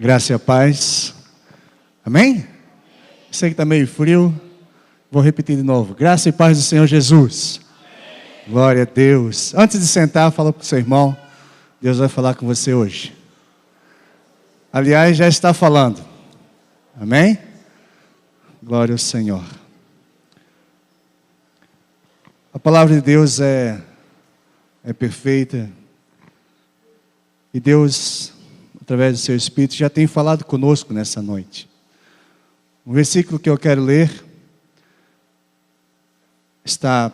Graça e a paz. Amém? Sei que está meio frio. Vou repetir de novo. Graça e paz do Senhor Jesus. Amém. Glória a Deus. Antes de sentar, fala para o seu irmão. Deus vai falar com você hoje. Aliás, já está falando. Amém? Glória ao Senhor. A palavra de Deus é perfeita. E Deus, através do seu Espírito, já tem falado conosco nessa noite. O versículo que eu quero ler está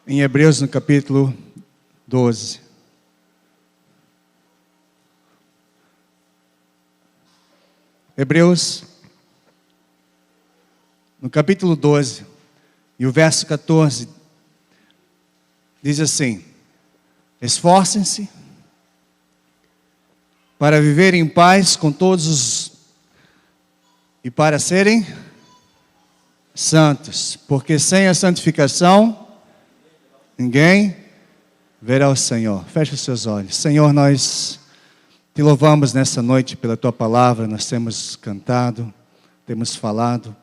em Hebreus, no capítulo 12. Hebreus, no capítulo 12, e o verso 14, diz assim: esforcem-se para viver em paz com todos e para serem santos, porque sem a santificação ninguém verá o Senhor. Feche os seus olhos. Senhor, nós te louvamos nessa noite pela tua palavra. Nós temos cantado, temos falado,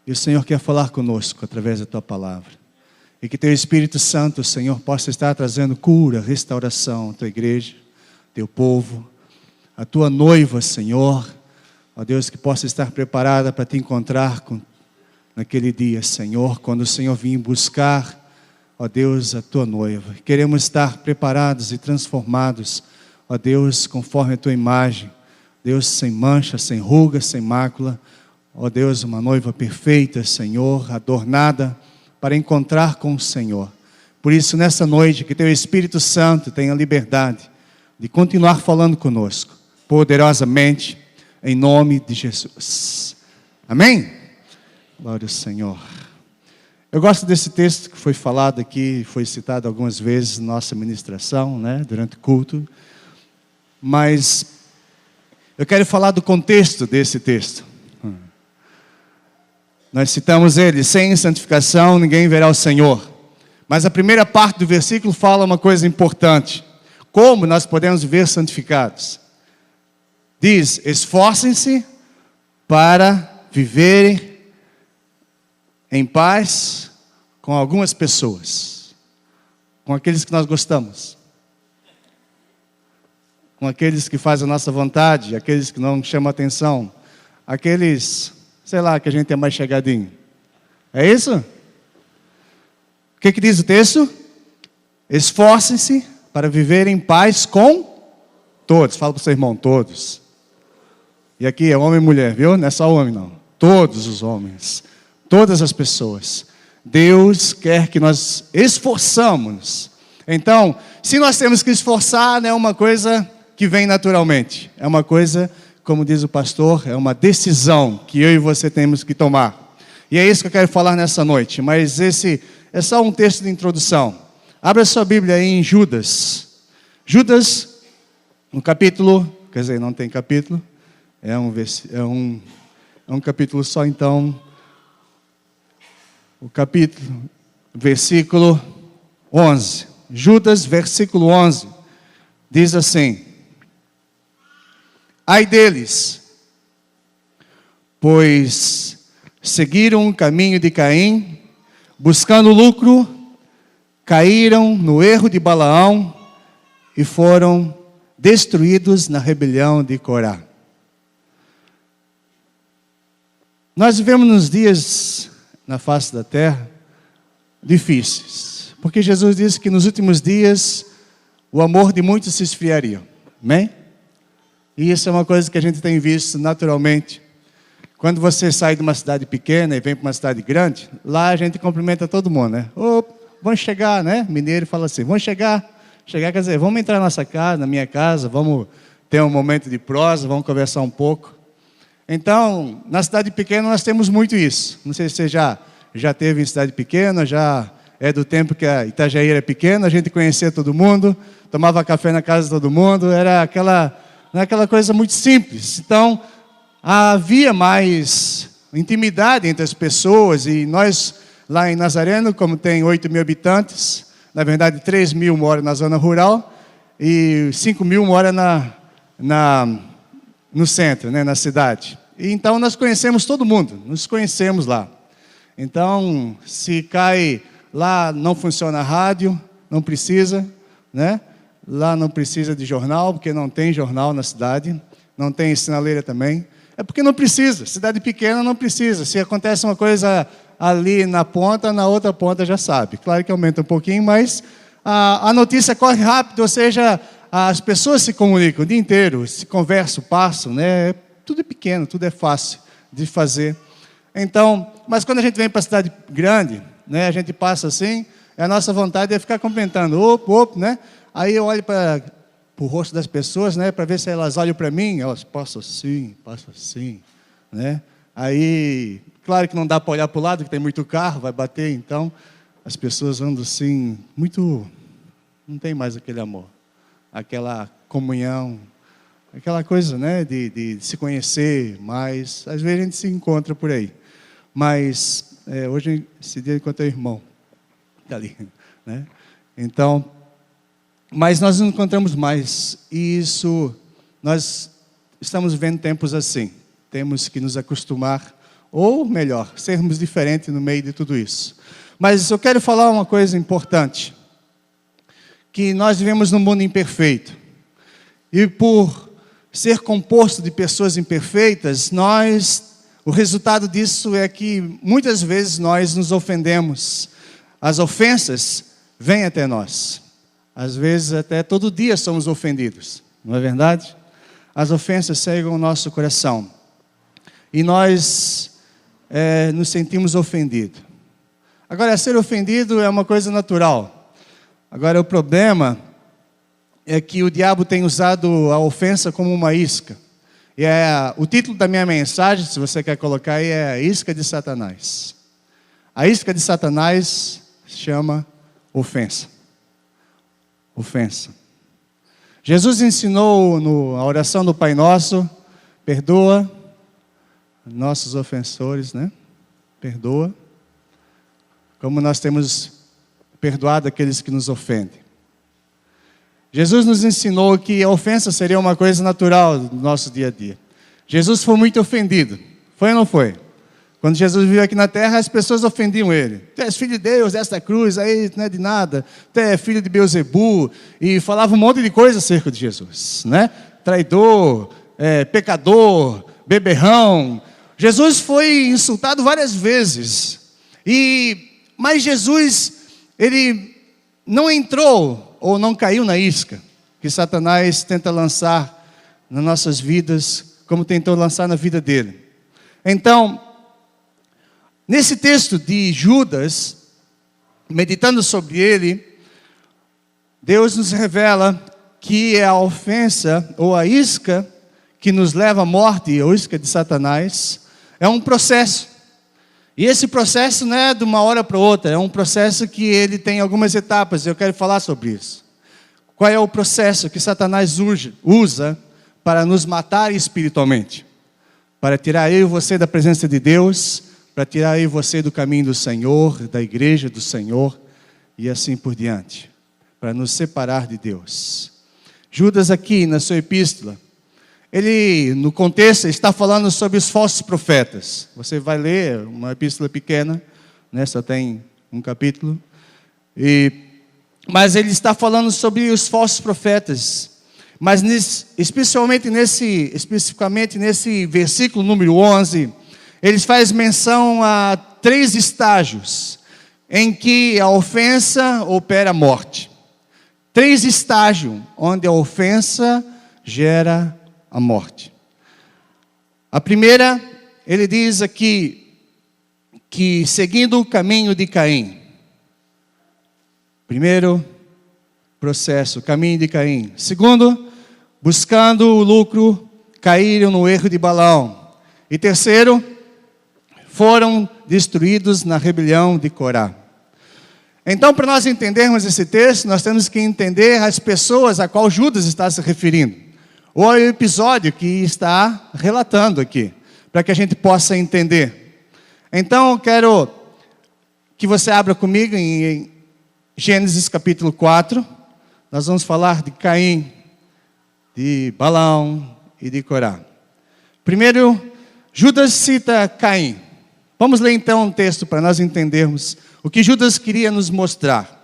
e o Senhor quer falar conosco através da tua palavra. E que teu Espírito Santo, Senhor, possa estar trazendo cura, restauração à tua igreja, teu povo, a tua noiva, Senhor, ó Deus, que possa estar preparada para te encontrar naquele dia, Senhor, quando o Senhor vir buscar, ó Deus, a tua noiva. Queremos estar preparados e transformados, ó Deus, conforme a tua imagem, Deus, sem mancha, sem ruga, sem mácula, ó Deus, uma noiva perfeita, Senhor, adornada para encontrar com o Senhor. Por isso, nessa noite, que teu Espírito Santo tenha liberdade de continuar falando conosco, poderosamente, em nome de Jesus. Amém? Glória ao Senhor. Eu gosto desse texto que foi falado aqui, foi citado algumas vezes na nossa ministração, né, durante o culto. Mas eu quero falar do contexto desse texto. Nós citamos ele: sem santificação ninguém verá o Senhor. Mas a primeira parte do versículo fala uma coisa importante: como nós podemos viver santificados? Diz: esforcem-se para viverem em paz com algumas pessoas, com aqueles que nós gostamos, com aqueles que fazem a nossa vontade, aqueles que não chamam atenção, aqueles, sei lá, que a gente é mais chegadinho. É isso? O que diz o texto? Esforcem-se para viver em paz com todos. Fala para o seu irmão: todos. E aqui é homem e mulher, viu? Não é só homem, não. Todos os homens, todas as pessoas. Deus quer que nós esforçamos. Então, se nós temos que esforçar, não é uma coisa que vem naturalmente. É uma coisa, como diz o pastor, é uma decisão que eu e você temos que tomar. E é isso que eu quero falar nessa noite. Mas esse é só um texto de introdução. Abra sua Bíblia aí em Judas. Judas, no capítulo, quer dizer, não tem capítulo. É um capítulo só, então. O capítulo, versículo 11. Judas, versículo 11. Diz assim: ai deles, pois seguiram o caminho de Caim, buscando lucro, caíram no erro de Balaão e foram destruídos na rebelião de Corá. Nós vivemos nos dias na face da terra difíceis, porque Jesus disse que nos últimos dias o amor de muitos se esfriaria. Amém? E isso é uma coisa que a gente tem visto naturalmente. Quando você sai de uma cidade pequena e vem para uma cidade grande, lá a gente cumprimenta todo mundo, né? Ô, vamos chegar, né? Mineiro fala assim: vamos chegar. Chegar quer dizer, vamos entrar na nossa casa, na minha casa, vamos ter um momento de prosa, vamos conversar um pouco. Então, na cidade pequena nós temos muito isso. Não sei se você já teve em cidade pequena, já é do tempo que a Itajaí era pequena, a gente conhecia todo mundo, tomava café na casa de todo mundo, era aquela coisa muito simples. Então, havia mais intimidade entre as pessoas, e nós, lá em Nazareno, como tem 8.000 habitantes, na verdade 3.000 moram na zona rural, e 5.000 moram no centro, né, na cidade. E então nós conhecemos todo mundo, nos conhecemos lá. Então, se cai lá, não funciona a rádio, não precisa, né? Lá não precisa de jornal, porque não tem jornal na cidade, não tem sinaleira também. É porque não precisa, cidade pequena não precisa. Se acontece uma coisa ali na ponta, na outra ponta já sabe. Claro que aumenta um pouquinho, mas a notícia corre rápido, ou seja, as pessoas se comunicam o dia inteiro, se conversam, passam, né? Tudo é pequeno, tudo é fácil de fazer. Então, mas quando a gente vem para a cidade grande, né, a gente passa assim, a nossa vontade é ficar cumprimentando, né? Aí eu olho para o rosto das pessoas, né, para ver se elas olham para mim, elas passam assim, né? Aí, claro que não dá para olhar para o lado, que tem muito carro, vai bater, então as pessoas andam assim, não tem mais aquele amor, aquela comunhão, aquela coisa, né, de se conhecer mais. Às vezes a gente se encontra por aí, mas hoje, esse dia, eu encontrei o irmão, está ali, né? Então, mas nós nos encontramos mais, e isso, nós estamos vivendo tempos assim, temos que nos acostumar, ou melhor, sermos diferentes no meio de tudo isso. Mas eu quero falar uma coisa importante, que nós vivemos num mundo imperfeito, e por ser composto de pessoas imperfeitas, o resultado disso é que muitas vezes nós nos ofendemos. As ofensas vêm até nós. Às vezes até todo dia somos ofendidos, não é verdade? As ofensas cegam o nosso coração. E nós nos sentimos ofendidos. Agora, ser ofendido é uma coisa natural. Agora, o problema é que o diabo tem usado a ofensa como uma isca. E o título da minha mensagem, se você quer colocar aí, é a isca de Satanás. A isca de Satanás se chama ofensa. Ofensa. Jesus ensinou na oração do Pai Nosso, perdoa nossos ofensores, né? Perdoa, como nós temos perdoado aqueles que nos ofendem. Jesus nos ensinou que a ofensa seria uma coisa natural do nosso dia a dia. Jesus foi muito ofendido, foi ou não foi? Quando Jesus veio aqui na terra, as pessoas ofendiam ele. Tu és filho de Deus, desta cruz, aí não é de nada. Tu é filho de Beelzebu. E falava um monte de coisa acerca de Jesus, né? Traidor, pecador, beberrão. Jesus foi insultado várias vezes. Mas Jesus, ele não entrou ou não caiu na isca que Satanás tenta lançar nas nossas vidas, como tentou lançar na vida dele. Então, nesse texto de Judas, meditando sobre ele, Deus nos revela que é a ofensa ou a isca que nos leva à morte, a isca de Satanás, é um processo. E esse processo não é de uma hora para outra, é um processo que ele tem algumas etapas, eu quero falar sobre isso. Qual é o processo que Satanás usa para nos matar espiritualmente? Para tirar eu e você da presença de Deus, para tirar eu e você do caminho do Senhor, da igreja do Senhor, e assim por diante, para nos separar de Deus. Judas aqui, na sua epístola, ele, no contexto, está falando sobre os falsos profetas. Você vai ler uma epístola pequena, né, só tem um capítulo, mas ele está falando sobre os falsos profetas. Mas especificamente nesse versículo número 11, eles fazem menção a 3 estágios em que a ofensa opera a morte. 3 estágios onde a ofensa gera a morte. A primeira, ele diz aqui, que seguindo o caminho de Caim. Primeiro processo, caminho de Caim. Segundo, buscando o lucro, caíram no erro de Balaão. E terceiro, foram destruídos na rebelião de Corá. Então, para nós entendermos esse texto, nós temos que entender as pessoas a qual Judas está se referindo. Ou o episódio que está relatando aqui, para que a gente possa entender. Então, eu quero que você abra comigo em Gênesis capítulo 4. Nós vamos falar de Caim, de Balaão e de Corá. Primeiro, Judas cita Caim. Vamos ler então um texto para nós entendermos o que Judas queria nos mostrar.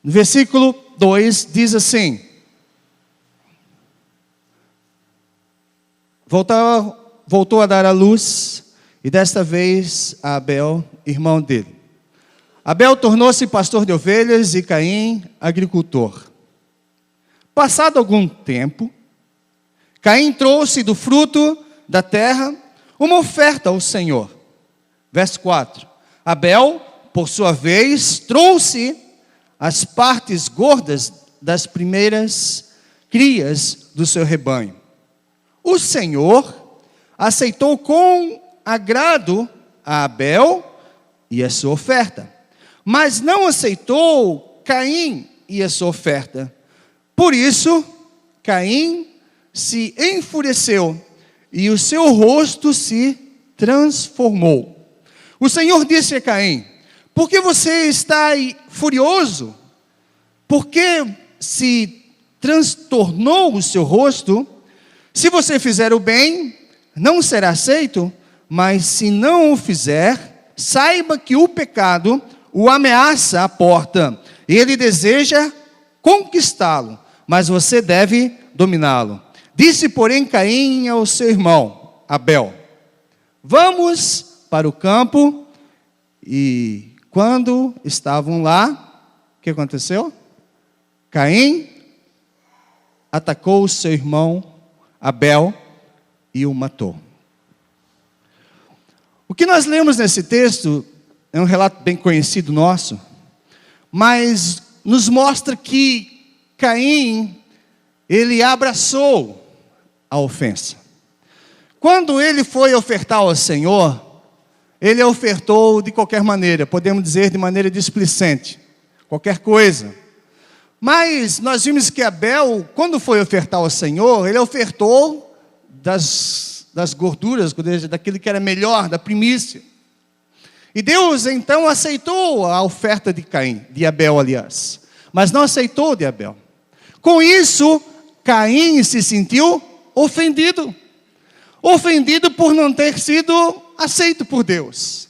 No versículo 2 diz assim: voltou a dar à luz, e desta vez a Abel, irmão dele. Abel tornou-se pastor de ovelhas e Caim, agricultor. Passado algum tempo, Caim trouxe do fruto da terra uma oferta ao Senhor. Verso 4. Abel, por sua vez, trouxe as partes gordas das primeiras crias do seu rebanho. O Senhor aceitou com agrado a Abel e a sua oferta, mas não aceitou Caim e a sua oferta. Por isso, Caim se enfureceu e o seu rosto se transformou. O Senhor disse a Caim: por que você está furioso? Por que se transtornou o seu rosto? Se você fizer o bem, não será aceito, mas se não o fizer, saiba que o pecado o ameaça à porta. Ele deseja conquistá-lo, mas você deve dominá-lo. Disse, porém, Caim ao seu irmão Abel: vamos para o campo. E quando estavam lá, o que aconteceu? Caim atacou o seu irmão Abel e o matou. O que nós lemos nesse texto é um relato bem conhecido nosso, mas nos mostra que Caim, ele abraçou a ofensa. Quando ele foi ofertar ao Senhor, ele ofertou de qualquer maneira, podemos dizer de maneira displicente, qualquer coisa. Mas nós vimos que Abel, quando foi ofertar ao Senhor, ele ofertou das gorduras, daquilo que era melhor, da primícia. E Deus então aceitou a oferta de Caim, de Abel, aliás, mas não aceitou de Abel. Com isso, Caim se sentiu ofendido. Ofendido por não ter sido aceito por Deus.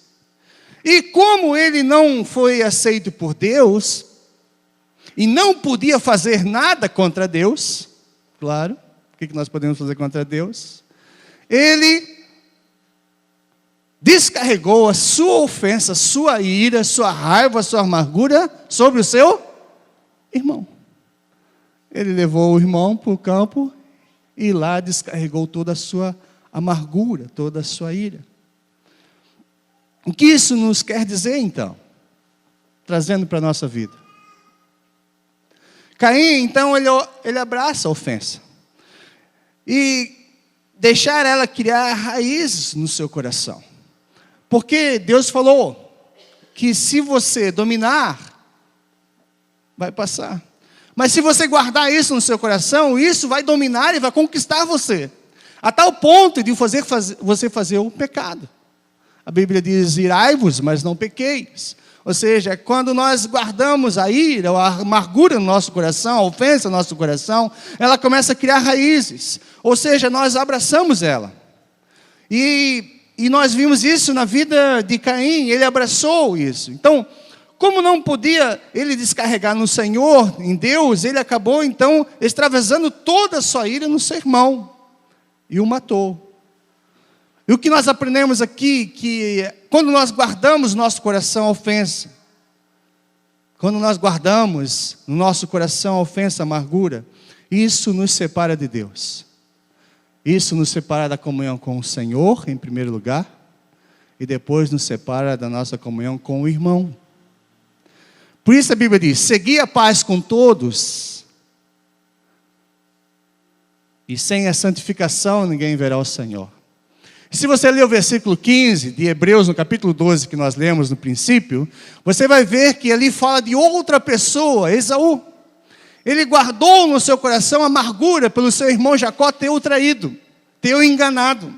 E como ele não foi aceito por Deus, e não podia fazer nada contra Deus, claro, o que nós podemos fazer contra Deus? Ele descarregou a sua ofensa, sua ira, sua raiva, sua amargura sobre o seu irmão. Ele levou o irmão para o campo e lá descarregou toda a sua amargura, toda a sua ira. O que isso nos quer dizer então? Trazendo para a nossa vida. Caim, então, ele abraça a ofensa. E deixar ela criar raízes no seu coração. Porque Deus falou que se você dominar, vai passar. Mas se você guardar isso no seu coração, isso vai dominar e vai conquistar você. A tal ponto de você fazer o pecado. A Bíblia diz, irai-vos, mas não pequeis. Ou seja, quando nós guardamos a ira, a amargura no nosso coração, a ofensa no nosso coração, ela começa a criar raízes. Ou seja, nós abraçamos ela. E nós vimos isso na vida de Caim, ele abraçou isso. Então, como não podia ele descarregar no Senhor, em Deus, ele acabou então extravasando toda a sua ira no seu irmão. E o matou. E o que nós aprendemos aqui, que quando nós guardamos no nosso coração a ofensa, quando nós guardamos no nosso coração a ofensa, a amargura, isso nos separa de Deus. Isso nos separa da comunhão com o Senhor, em primeiro lugar, e depois nos separa da nossa comunhão com o irmão. Por isso a Bíblia diz, segui a paz com todos, e sem a santificação ninguém verá o Senhor. Se você ler o versículo 15 de Hebreus, no capítulo 12, que nós lemos no princípio, você vai ver que ali fala de outra pessoa, Esaú. Ele guardou no seu coração amargura pelo seu irmão Jacó ter o traído, ter o enganado.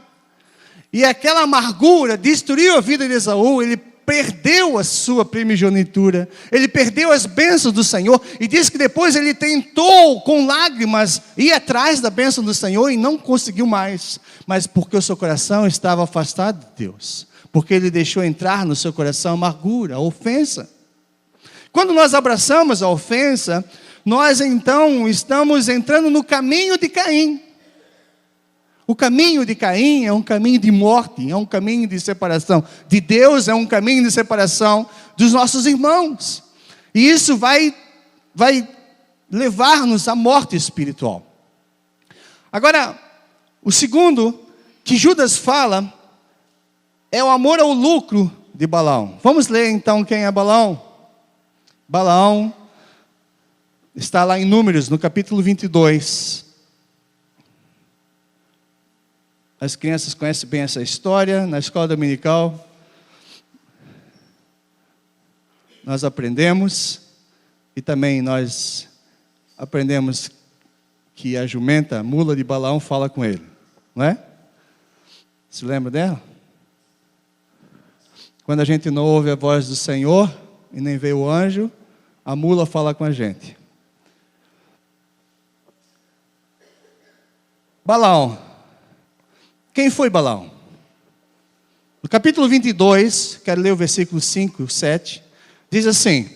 E aquela amargura destruiu a vida de Esaú, ele perdeu a sua primogenitura, ele perdeu as bênçãos do Senhor, e diz que depois ele tentou com lágrimas ir atrás da bênção do Senhor e não conseguiu mais, mas porque o seu coração estava afastado de Deus, porque ele deixou entrar no seu coração a amargura, a ofensa. Quando nós abraçamos a ofensa, nós então estamos entrando no caminho de Caim. O caminho de Caim é um caminho de morte, é um caminho de separação de Deus, é um caminho de separação dos nossos irmãos. E isso vai levar-nos à morte espiritual. Agora, o segundo que Judas fala é o amor ao lucro de Balaão. Vamos ler então quem é Balaão. Balaão está lá em Números, no capítulo 22. As crianças conhecem bem essa história, na escola dominical. Nós aprendemos, e também nós aprendemos que a jumenta, a mula de Balaão, fala com ele, não é? Se lembra dela? Quando a gente não ouve a voz do Senhor, e nem vê o anjo, a mula fala com a gente. Balaão. Quem foi Balaão? No capítulo 22, quero ler o versículo 5 e 7, diz assim,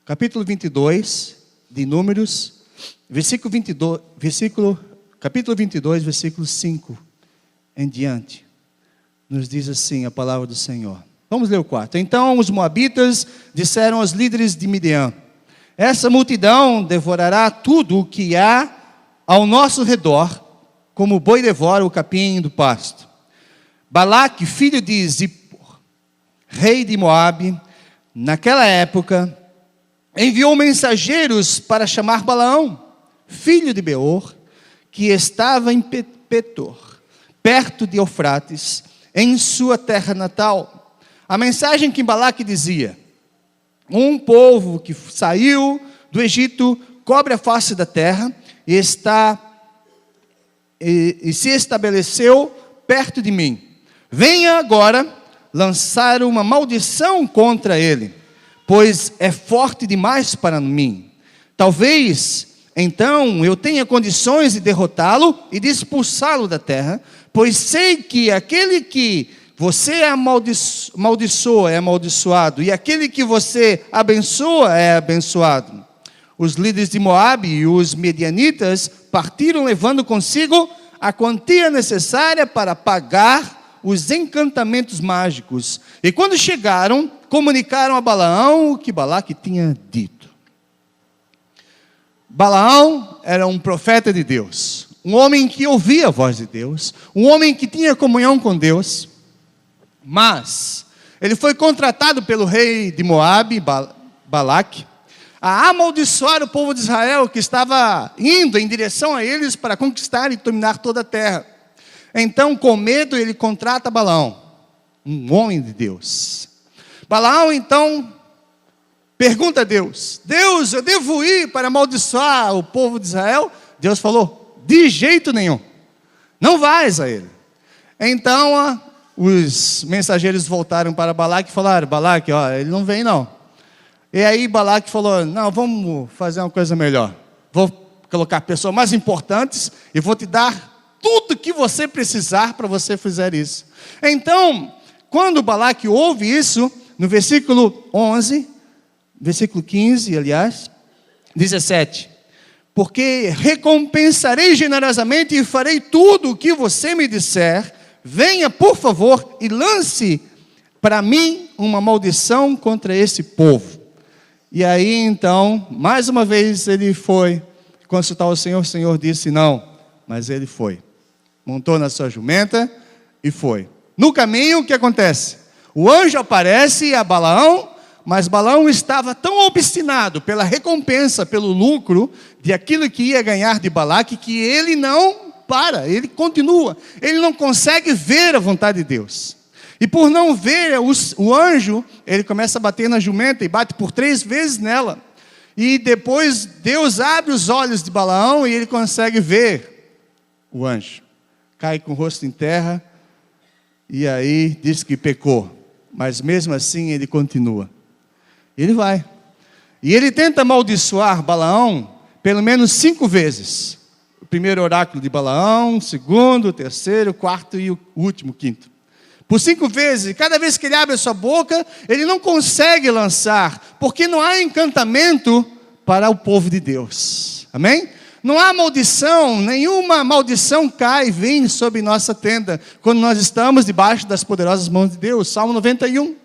capítulo 22 de Números, capítulo 22, versículo 5 em diante, nos diz assim a palavra do Senhor. Vamos ler o 4. Então os moabitas disseram aos líderes de Midian: essa multidão devorará tudo o que há ao nosso redor, como o boi devora o capim do pasto. Balaque, filho de Zippor, rei de Moabe, naquela época, enviou mensageiros para chamar Balaão, filho de Beor, que estava em Petor, perto de Eufrates, em sua terra natal. A mensagem que Balaque dizia: um povo que saiu do Egito cobre a face da terra e se estabeleceu perto de mim. Venha agora lançar uma maldição contra ele, pois é forte demais para mim. Talvez então eu tenha condições de derrotá-lo e de expulsá-lo da terra, pois sei que aquele que você amaldiçoa é amaldiçoado, e aquele que você abençoa é abençoado. Os líderes de Moabe e os medianitas partiram levando consigo a quantia necessária para pagar os encantamentos mágicos. E quando chegaram, comunicaram a Balaão o que Balaque tinha dito. Balaão era um profeta de Deus, um homem que ouvia a voz de Deus, um homem que tinha comunhão com Deus, mas ele foi contratado pelo rei de Moabe, Balaque, a amaldiçoar o povo de Israel, que estava indo em direção a eles para conquistar e dominar toda a terra. Então, com medo, ele contrata Balaão, um homem de Deus. Balaão, então, pergunta a Deus: Deus, eu devo ir para amaldiçoar o povo de Israel? Deus falou: de jeito nenhum, não vais a ele. Então, os mensageiros voltaram para Balaque e falaram: Balaque, ele não vem não. E aí Balaque falou: não, vamos fazer uma coisa melhor. Vou colocar pessoas mais importantes e vou te dar tudo que você precisar para você fazer isso. Então, quando Balaque ouve isso, no versículo 11, versículo 15, aliás, 17: porque recompensarei generosamente e farei tudo o que você me disser. Venha, por favor, e lance para mim uma maldição contra esse povo. E aí, então, mais uma vez ele foi consultar o Senhor disse não, mas ele foi. Montou na sua jumenta e foi. No caminho, o que acontece? O anjo aparece a Balaão, mas Balaão estava tão obstinado pela recompensa, pelo lucro, de aquilo que ia ganhar de Balaque, que ele não ele continua, ele não consegue ver a vontade de Deus, e por não ver o anjo, ele começa a bater na jumenta, e bate por 3 vezes nela, e depois Deus abre os olhos de Balaão, e ele consegue ver o anjo, cai com o rosto em terra, e aí diz que pecou. Mas mesmo assim ele continua. Ele vai. E ele tenta amaldiçoar Balaão pelo menos 5 vezes. O primeiro oráculo de Balaão, o segundo, o terceiro, o quarto e o último, o quinto. Por 5 vezes, e cada vez que ele abre a sua boca, ele não consegue lançar, porque não há encantamento para o povo de Deus. Amém? Não há maldição, nenhuma maldição cai e vem sobre nossa tenda, quando nós estamos debaixo das poderosas mãos de Deus. Salmo 91.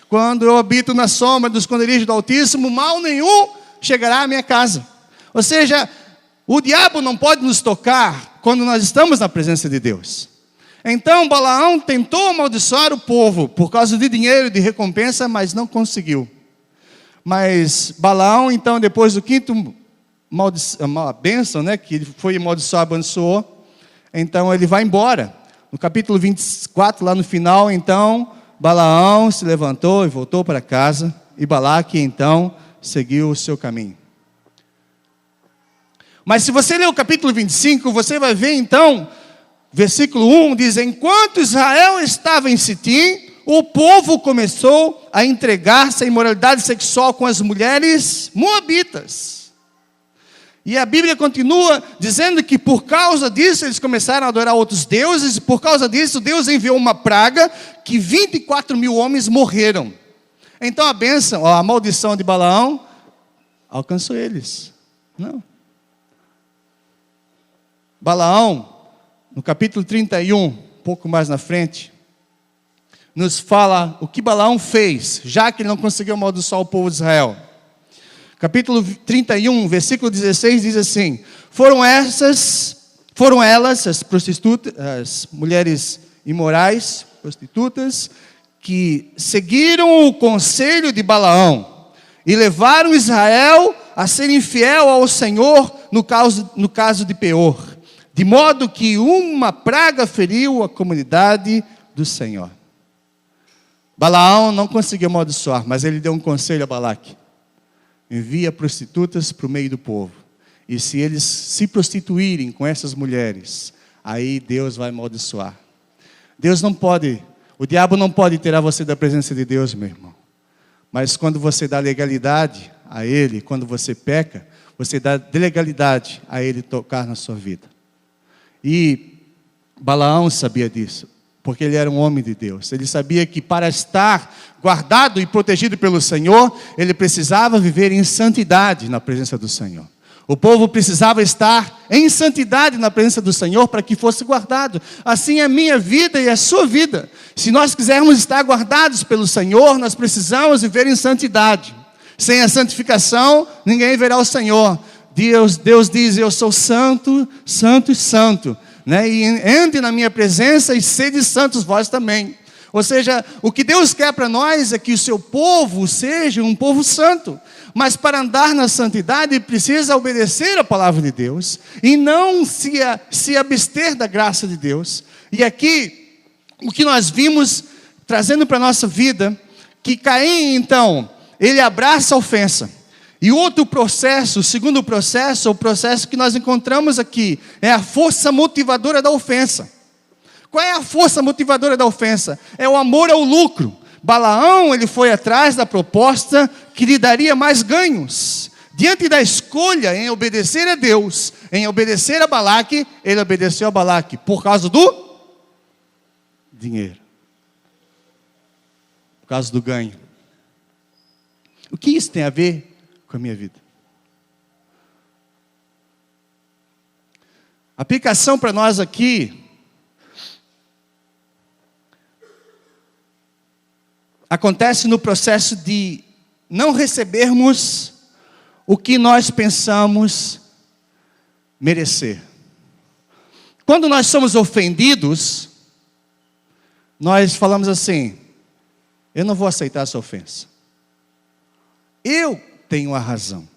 Quando eu habito na sombra dos esconderijos do Altíssimo, mal nenhum chegará à minha casa. Ou seja, o diabo não pode nos tocar quando nós estamos na presença de Deus. Então Balaão tentou amaldiçoar o povo por causa de dinheiro, de recompensa, mas não conseguiu. Mas Balaão, então, depois do quinto bênção, que ele foi amaldiçoar, abençoou, então ele vai embora. No capítulo 24, lá no final, então, Balaão se levantou e voltou para casa, e Balaque, então, seguiu o seu caminho. Mas se você ler o capítulo 25, você vai ver, então, versículo 1 diz: enquanto Israel estava em Sitim, o povo começou a entregar-se à imoralidade sexual com as mulheres moabitas. E a Bíblia continua dizendo que por causa disso eles começaram a adorar outros deuses, e por causa disso Deus enviou uma praga que 24 mil homens morreram. Então a bênção, a maldição de Balaão alcançou eles. Não. Balaão, no capítulo 31, um pouco mais na frente, nos fala o que Balaão fez, já que ele não conseguiu amaldiçoar o povo de Israel. Capítulo 31, versículo 16, diz assim: foram elas, as prostitutas, as mulheres imorais, prostitutas, que seguiram o conselho de Balaão e levaram Israel a ser infiel ao Senhor no caso de Peor, de modo que uma praga feriu a comunidade do Senhor. Balaão não conseguiu amaldiçoar, mas ele deu um conselho a Balaque: envia prostitutas para o meio do povo, e se eles se prostituírem com essas mulheres, aí Deus vai amaldiçoar. Deus não pode, o diabo não pode tirar você da presença de Deus, meu irmão. Mas quando você dá legalidade a ele, quando você peca, você dá legalidade a ele tocar na sua vida. E Balaão sabia disso, porque ele era um homem de Deus. Ele sabia que para estar guardado e protegido pelo Senhor, ele precisava viver em santidade na presença do Senhor. O povo precisava estar em santidade na presença do Senhor para que fosse guardado. Assim é a minha vida e a sua vida. Se nós quisermos estar guardados pelo Senhor, nós precisamos viver em santidade. Sem a santificação, ninguém verá o Senhor. Deus diz: eu sou santo, santo e santo. E entre na minha presença e sede santos vós também. Ou seja, o que Deus quer para nós é que o seu povo seja um povo santo. Mas para andar na santidade, ele precisa obedecer a palavra de Deus e não se abster da graça de Deus. E aqui, o que nós vimos, trazendo para a nossa vida, que Caim, então, ele abraça a ofensa. E outro processo, o segundo processo, o processo que nós encontramos aqui, é a força motivadora da ofensa. Qual é a força motivadora da ofensa? É o amor ao lucro. Balaão, ele foi atrás da proposta que lhe daria mais ganhos. Diante da escolha em obedecer a Deus, em obedecer a Balaque, ele obedeceu a Balaque por causa do dinheiro. Por causa do ganho. O que isso tem a ver com a minha vida? A aplicação para nós aqui acontece no processo de não recebermos o que nós pensamos merecer. Quando nós somos ofendidos, nós falamos assim: eu não vou aceitar essa ofensa. Eu tenho a razão.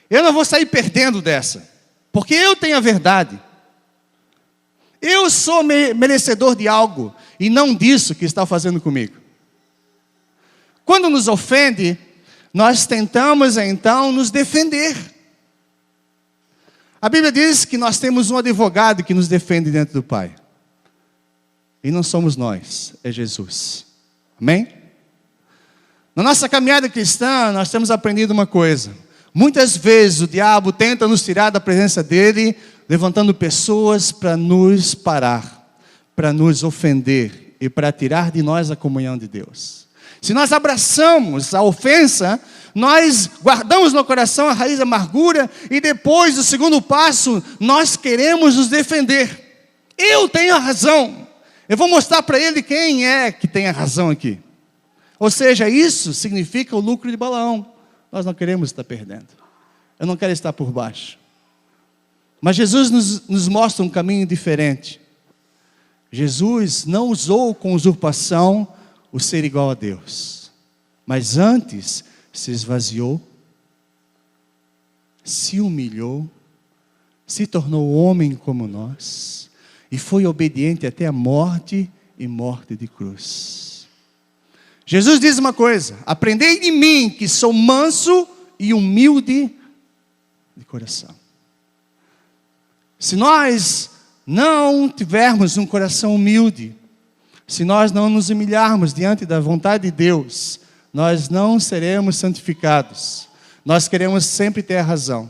Eu não vou sair perdendo dessa, porque eu tenho a verdade. Eu sou merecedor de algo, e não disso que está fazendo comigo. Quando nos ofende, nós tentamos então nos defender. A Bíblia diz que nós temos um advogado que nos defende diante do Pai. E não somos nós, é Jesus. Amém? Na nossa caminhada cristã, nós temos aprendido uma coisa. Muitas vezes o diabo tenta nos tirar da presença dele, levantando pessoas para nos parar, para nos ofender e para tirar de nós a comunhão de Deus. Se nós abraçamos a ofensa, nós guardamos no coração a raiz da amargura e depois, o segundo passo, nós queremos nos defender. Eu tenho a razão. Eu vou mostrar para ele quem é que tem a razão aqui. Ou seja, isso significa o lucro de Balaão. Nós não queremos estar perdendo. Eu não quero estar por baixo. Mas Jesus nos mostra um caminho diferente. Jesus não usou com usurpação o ser igual a Deus. Mas antes se esvaziou, se humilhou, se tornou homem como nós e foi obediente até a morte e morte de cruz. Jesus diz uma coisa: aprendei de mim que sou manso e humilde de coração. Se nós não tivermos um coração humilde, se nós não nos humilharmos diante da vontade de Deus, nós não seremos santificados. Nós queremos sempre ter a razão.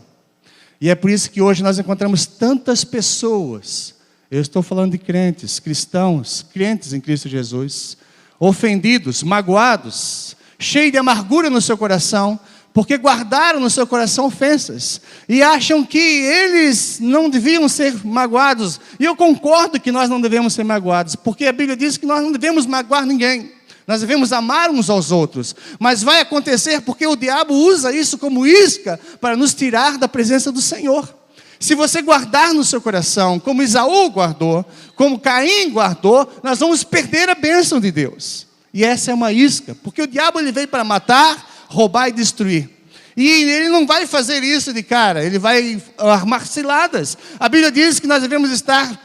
E é por isso que hoje nós encontramos tantas pessoas, eu estou falando de crentes, cristãos, crentes em Cristo Jesus, ofendidos, magoados, cheios de amargura no seu coração, porque guardaram no seu coração ofensas, e acham que eles não deviam ser magoados. E eu concordo que nós não devemos ser magoados, porque a Bíblia diz que nós não devemos magoar ninguém, nós devemos amar uns aos outros, mas vai acontecer porque o diabo usa isso como isca, para nos tirar da presença do Senhor. Se você guardar no seu coração, como Esaú guardou, como Caim guardou, nós vamos perder a bênção de Deus. E essa é uma isca, porque o diabo ele veio para matar, roubar e destruir. E ele não vai fazer isso de cara, ele vai armar ciladas. A Bíblia diz que nós devemos estar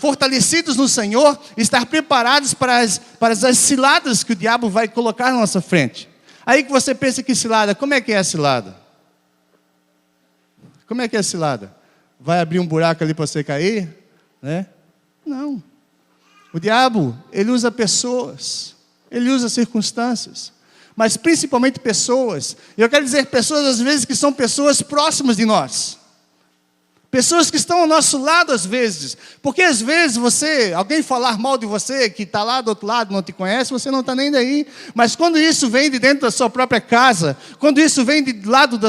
fortalecidos no Senhor, estar preparados para as ciladas que o diabo vai colocar na nossa frente. Aí que você pensa que cilada, como é que é a cilada? Como é que é a cilada? Vai abrir um buraco ali para você cair? Né? Não. O diabo, ele usa pessoas, ele usa circunstâncias, mas principalmente pessoas. E eu quero dizer pessoas, às vezes, que são pessoas próximas de nós. Pessoas que estão ao nosso lado, às vezes. Porque, às vezes, alguém falar mal de você, que está lá do outro lado, não te conhece, você não está nem daí. Mas quando isso vem de dentro da sua própria casa, quando isso vem do lado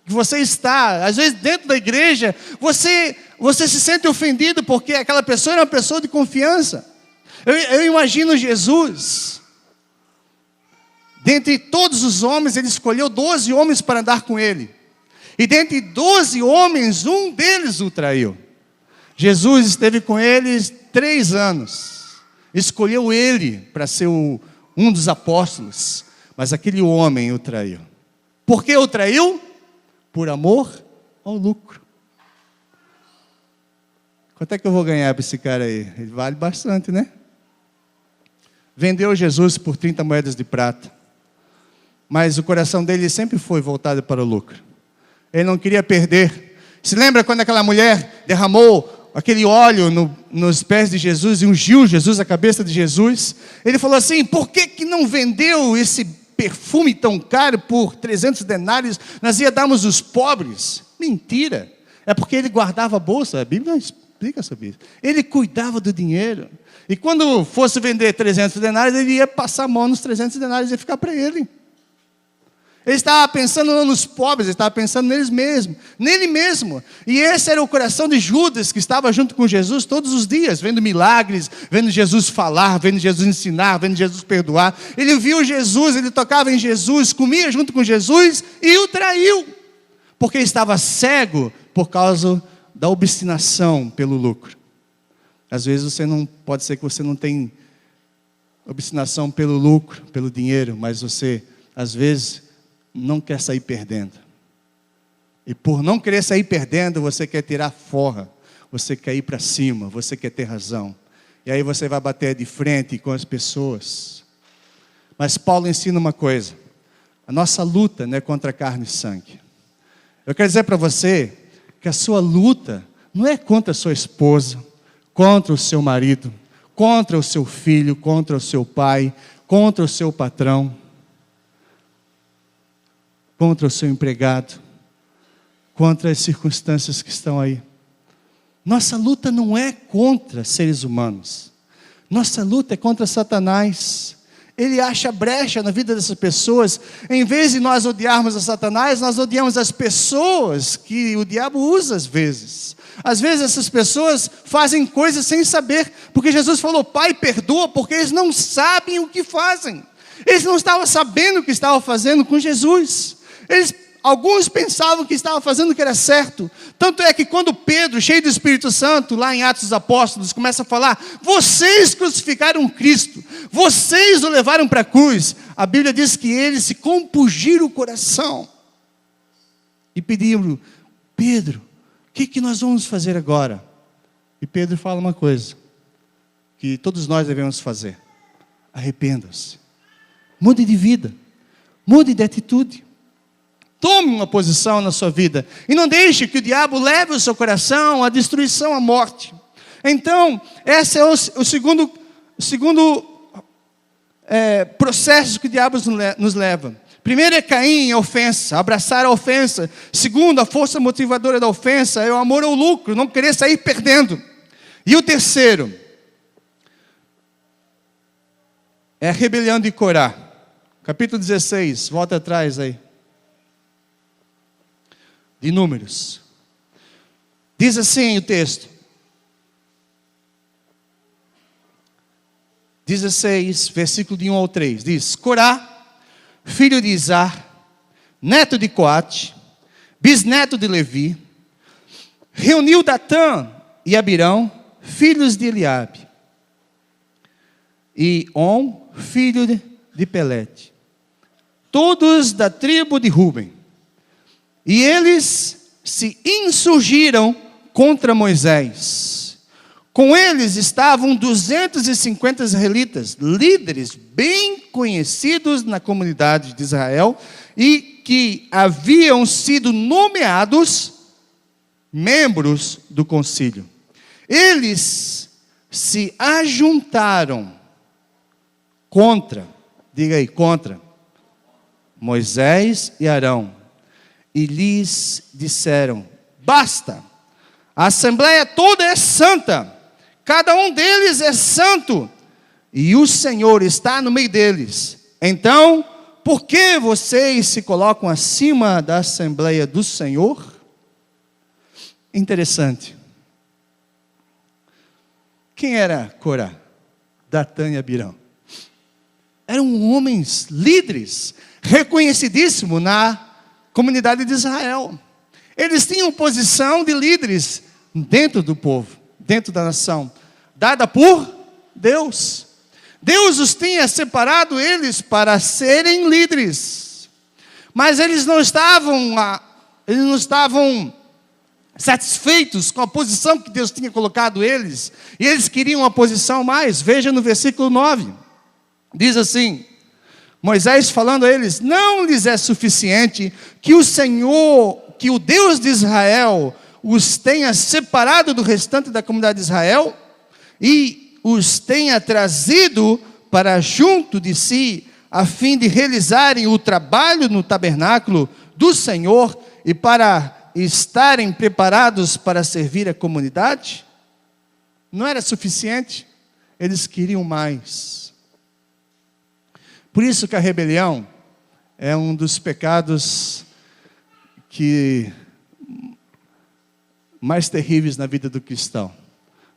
que você está, às vezes dentro da igreja, você se sente ofendido, porque aquela pessoa é uma pessoa de confiança. Eu imagino Jesus, dentre todos os homens, ele escolheu 12 homens para andar com ele, e dentre 12 homens, um deles o traiu. Jesus esteve com eles 3 anos, escolheu ele para ser um dos apóstolos, mas aquele homem o traiu. Por que o traiu? Por amor ao lucro. Quanto é que eu vou ganhar para esse cara aí? Ele vale bastante, né? Vendeu Jesus por 30 moedas de prata. Mas o coração dele sempre foi voltado para o lucro. Ele não queria perder. Se lembra quando aquela mulher derramou aquele óleo nos pés de Jesus e ungiu Jesus, a cabeça de Jesus? Ele falou assim: por que não vendeu esse perfume tão caro por 300 denários, nós ia darmos os pobres? Mentira, é porque ele guardava a bolsa, a Bíblia explica sobre isso. Ele cuidava do dinheiro, e quando fosse vender 300 denários, ele ia passar a mão nos 300 denários e ia ficar para ele. Ele estava pensando não nos pobres, ele estava pensando nele mesmo. E esse era o coração de Judas, que estava junto com Jesus todos os dias, vendo milagres, vendo Jesus falar, vendo Jesus ensinar, vendo Jesus perdoar. Ele viu Jesus, ele tocava em Jesus, comia junto com Jesus e o traiu, porque estava cego por causa da obstinação pelo lucro. Às vezes pode ser que você não tenha obstinação pelo lucro, pelo dinheiro, mas você, às vezes, não quer sair perdendo. E por não querer sair perdendo, você quer tirar forra, você quer ir para cima, você quer ter razão. E aí você vai bater de frente com as pessoas. Mas Paulo ensina uma coisa: a nossa luta não é contra carne e sangue. Eu quero dizer para você que a sua luta não é contra a sua esposa, contra o seu marido, contra o seu filho, contra o seu pai, contra o seu patrão, contra o seu empregado, contra as circunstâncias que estão aí. Nossa luta não é contra seres humanos. Nossa luta é contra Satanás. Ele acha brecha na vida dessas pessoas. Em vez de nós odiarmos a Satanás, nós odiamos as pessoas que o diabo usa às vezes. Às vezes essas pessoas fazem coisas sem saber, porque Jesus falou: Pai, perdoa, porque eles não sabem o que fazem. Eles não estavam sabendo o que estavam fazendo com Jesus. Alguns pensavam que estavam fazendo o que era certo. Tanto é que quando Pedro, cheio do Espírito Santo, lá em Atos dos Apóstolos, começa a falar: vocês crucificaram Cristo, vocês o levaram para a cruz. A Bíblia diz que eles se compungiram o coração e pediram: Pedro, o que nós vamos fazer agora? E Pedro fala uma coisa que todos nós devemos fazer: arrependam-se, mude de vida, mude de atitude. Tome uma posição na sua vida e não deixe que o diabo leve o seu coração à destruição, à morte. Então, esse é o segundo processo que o diabo nos leva. Primeiro é Caim, a ofensa, abraçar a ofensa. Segundo, a força motivadora da ofensa é o amor ao lucro, não querer sair perdendo. E o terceiro é a rebelião de Corá. Capítulo 16, volta atrás aí. De Números. Diz assim o texto. 16, versículo de 1 ao 3. Diz: Corá, filho de Izar, neto de Coate, bisneto de Levi, reuniu Datã e Abirão, filhos de Eliabe, e On, filho de Pelete, todos da tribo de Ruben. E eles se insurgiram contra Moisés. Com eles estavam 250 israelitas, líderes bem conhecidos na comunidade de Israel, e que haviam sido nomeados membros do concílio. Eles se ajuntaram contra, diga aí, contra Moisés e Arão. E lhes disseram: basta, a assembleia toda é santa, cada um deles é santo, e o Senhor está no meio deles. Então, por que vocês se colocam acima da assembleia do Senhor? Interessante. Quem era Corá? Datã e Abirão. Eram homens líderes, reconhecidíssimos na comunidade de Israel. Eles tinham posição de líderes dentro do povo, dentro da nação, dada por Deus. Deus os tinha separado eles para serem líderes. Mas eles não estavam satisfeitos com a posição que Deus tinha colocado eles, e eles queriam uma posição mais. Veja no versículo 9. Diz assim: Moisés falando a eles: não lhes é suficiente que o Senhor, que o Deus de Israel os tenha separado do restante da comunidade de Israel e os tenha trazido para junto de si, a fim de realizarem o trabalho no tabernáculo do Senhor e para estarem preparados para servir a comunidade? Não era suficiente, eles queriam mais. Por isso que a rebelião é um dos pecados mais terríveis na vida do cristão.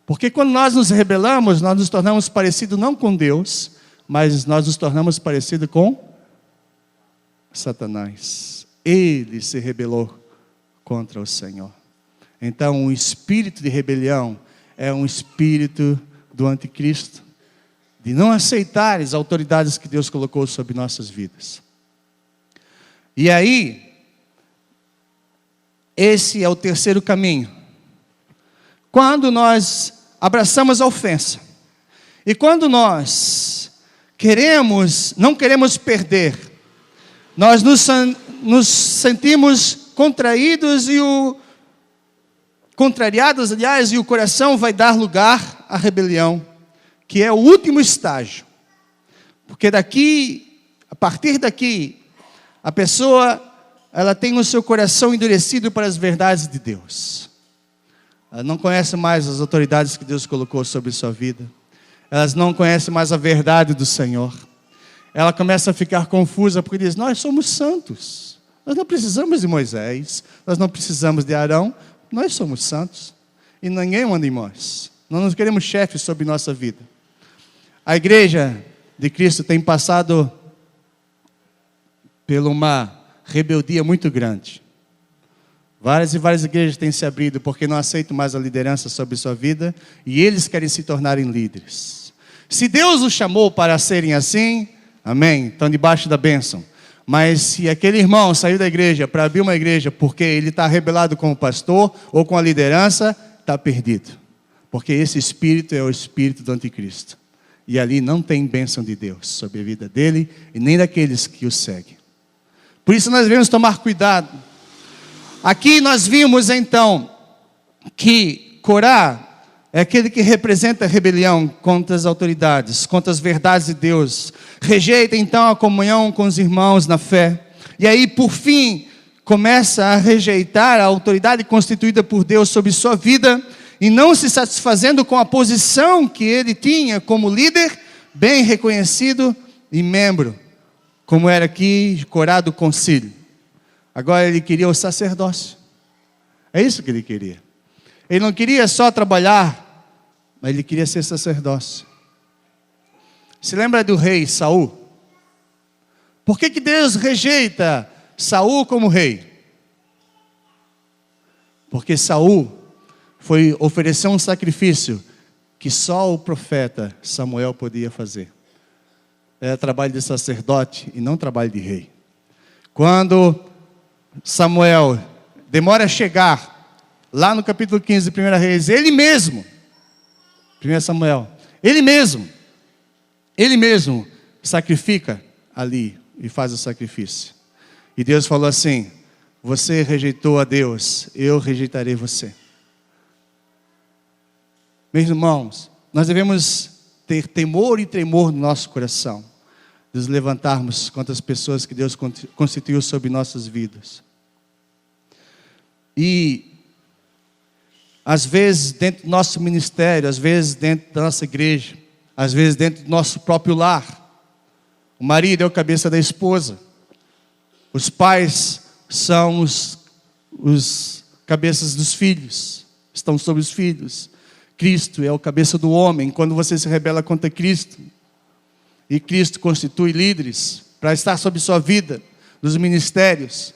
Porque quando nós nos rebelamos, nós nos tornamos parecidos não com Deus, mas nós nos tornamos parecidos com Satanás. Ele se rebelou contra o Senhor. Então, o espírito de rebelião é um espírito do anticristo, de não aceitar as autoridades que Deus colocou sobre nossas vidas. E aí, esse é o terceiro caminho. Quando nós abraçamos a ofensa, e quando nós não queremos perder, nós nos sentimos contraídos e contrariadas, aliás, e o coração vai dar lugar à rebelião, que é o último estágio. Porque a partir daqui, a pessoa, ela tem o seu coração endurecido para as verdades de Deus. Ela não conhece mais as autoridades que Deus colocou sobre sua vida. Elas não conhecem mais a verdade do Senhor. Ela começa a ficar confusa porque diz: nós somos santos. Nós não precisamos de Moisés. Nós não precisamos de Arão. Nós somos santos. E ninguém manda em nós. Nós não queremos chefes sobre nossa vida. A igreja de Cristo tem passado por uma rebeldia muito grande. Várias e várias igrejas têm se abrido porque não aceitam mais a liderança sobre sua vida e eles querem se tornarem líderes. Se Deus os chamou para serem assim, amém, estão debaixo da bênção. Mas se aquele irmão saiu da igreja para abrir uma igreja porque ele está rebelado com o pastor ou com a liderança, está perdido. Porque esse espírito é o espírito do anticristo. E ali não tem bênção de Deus sobre a vida dele e nem daqueles que o seguem. Por isso nós devemos tomar cuidado. Aqui nós vimos então que Corá é aquele que representa a rebelião contra as autoridades, contra as verdades de Deus. Rejeita então a comunhão com os irmãos na fé. E aí por fim começa a rejeitar a autoridade constituída por Deus sobre sua vida e não se satisfazendo com a posição que ele tinha como líder, bem reconhecido e membro, como era aqui Corá do concílio. Agora ele queria o sacerdócio. É isso que ele queria. Ele não queria só trabalhar, mas ele queria ser sacerdócio. Se lembra do rei Saul? Por que Deus rejeita Saul como rei? Porque Saul foi oferecer um sacrifício que só o profeta Samuel podia fazer. Era trabalho de sacerdote e não trabalho de rei. Quando Samuel demora a chegar, lá no capítulo 15 de 1 Reis, ele mesmo, 1 Samuel, ele mesmo sacrifica ali e faz o sacrifício. E Deus falou assim: você rejeitou a Deus, eu rejeitarei você. Meus irmãos, nós devemos ter temor e tremor no nosso coração, nos levantarmos contra as pessoas que Deus constituiu sobre nossas vidas. E às vezes dentro do nosso ministério, às vezes dentro da nossa igreja, às vezes dentro do nosso próprio lar, o marido é o cabeça da esposa, os pais são os cabeças dos filhos, estão sobre os filhos. Cristo é o cabeça do homem. Quando você se rebela contra Cristo, e Cristo constitui líderes para estar sobre sua vida, nos ministérios,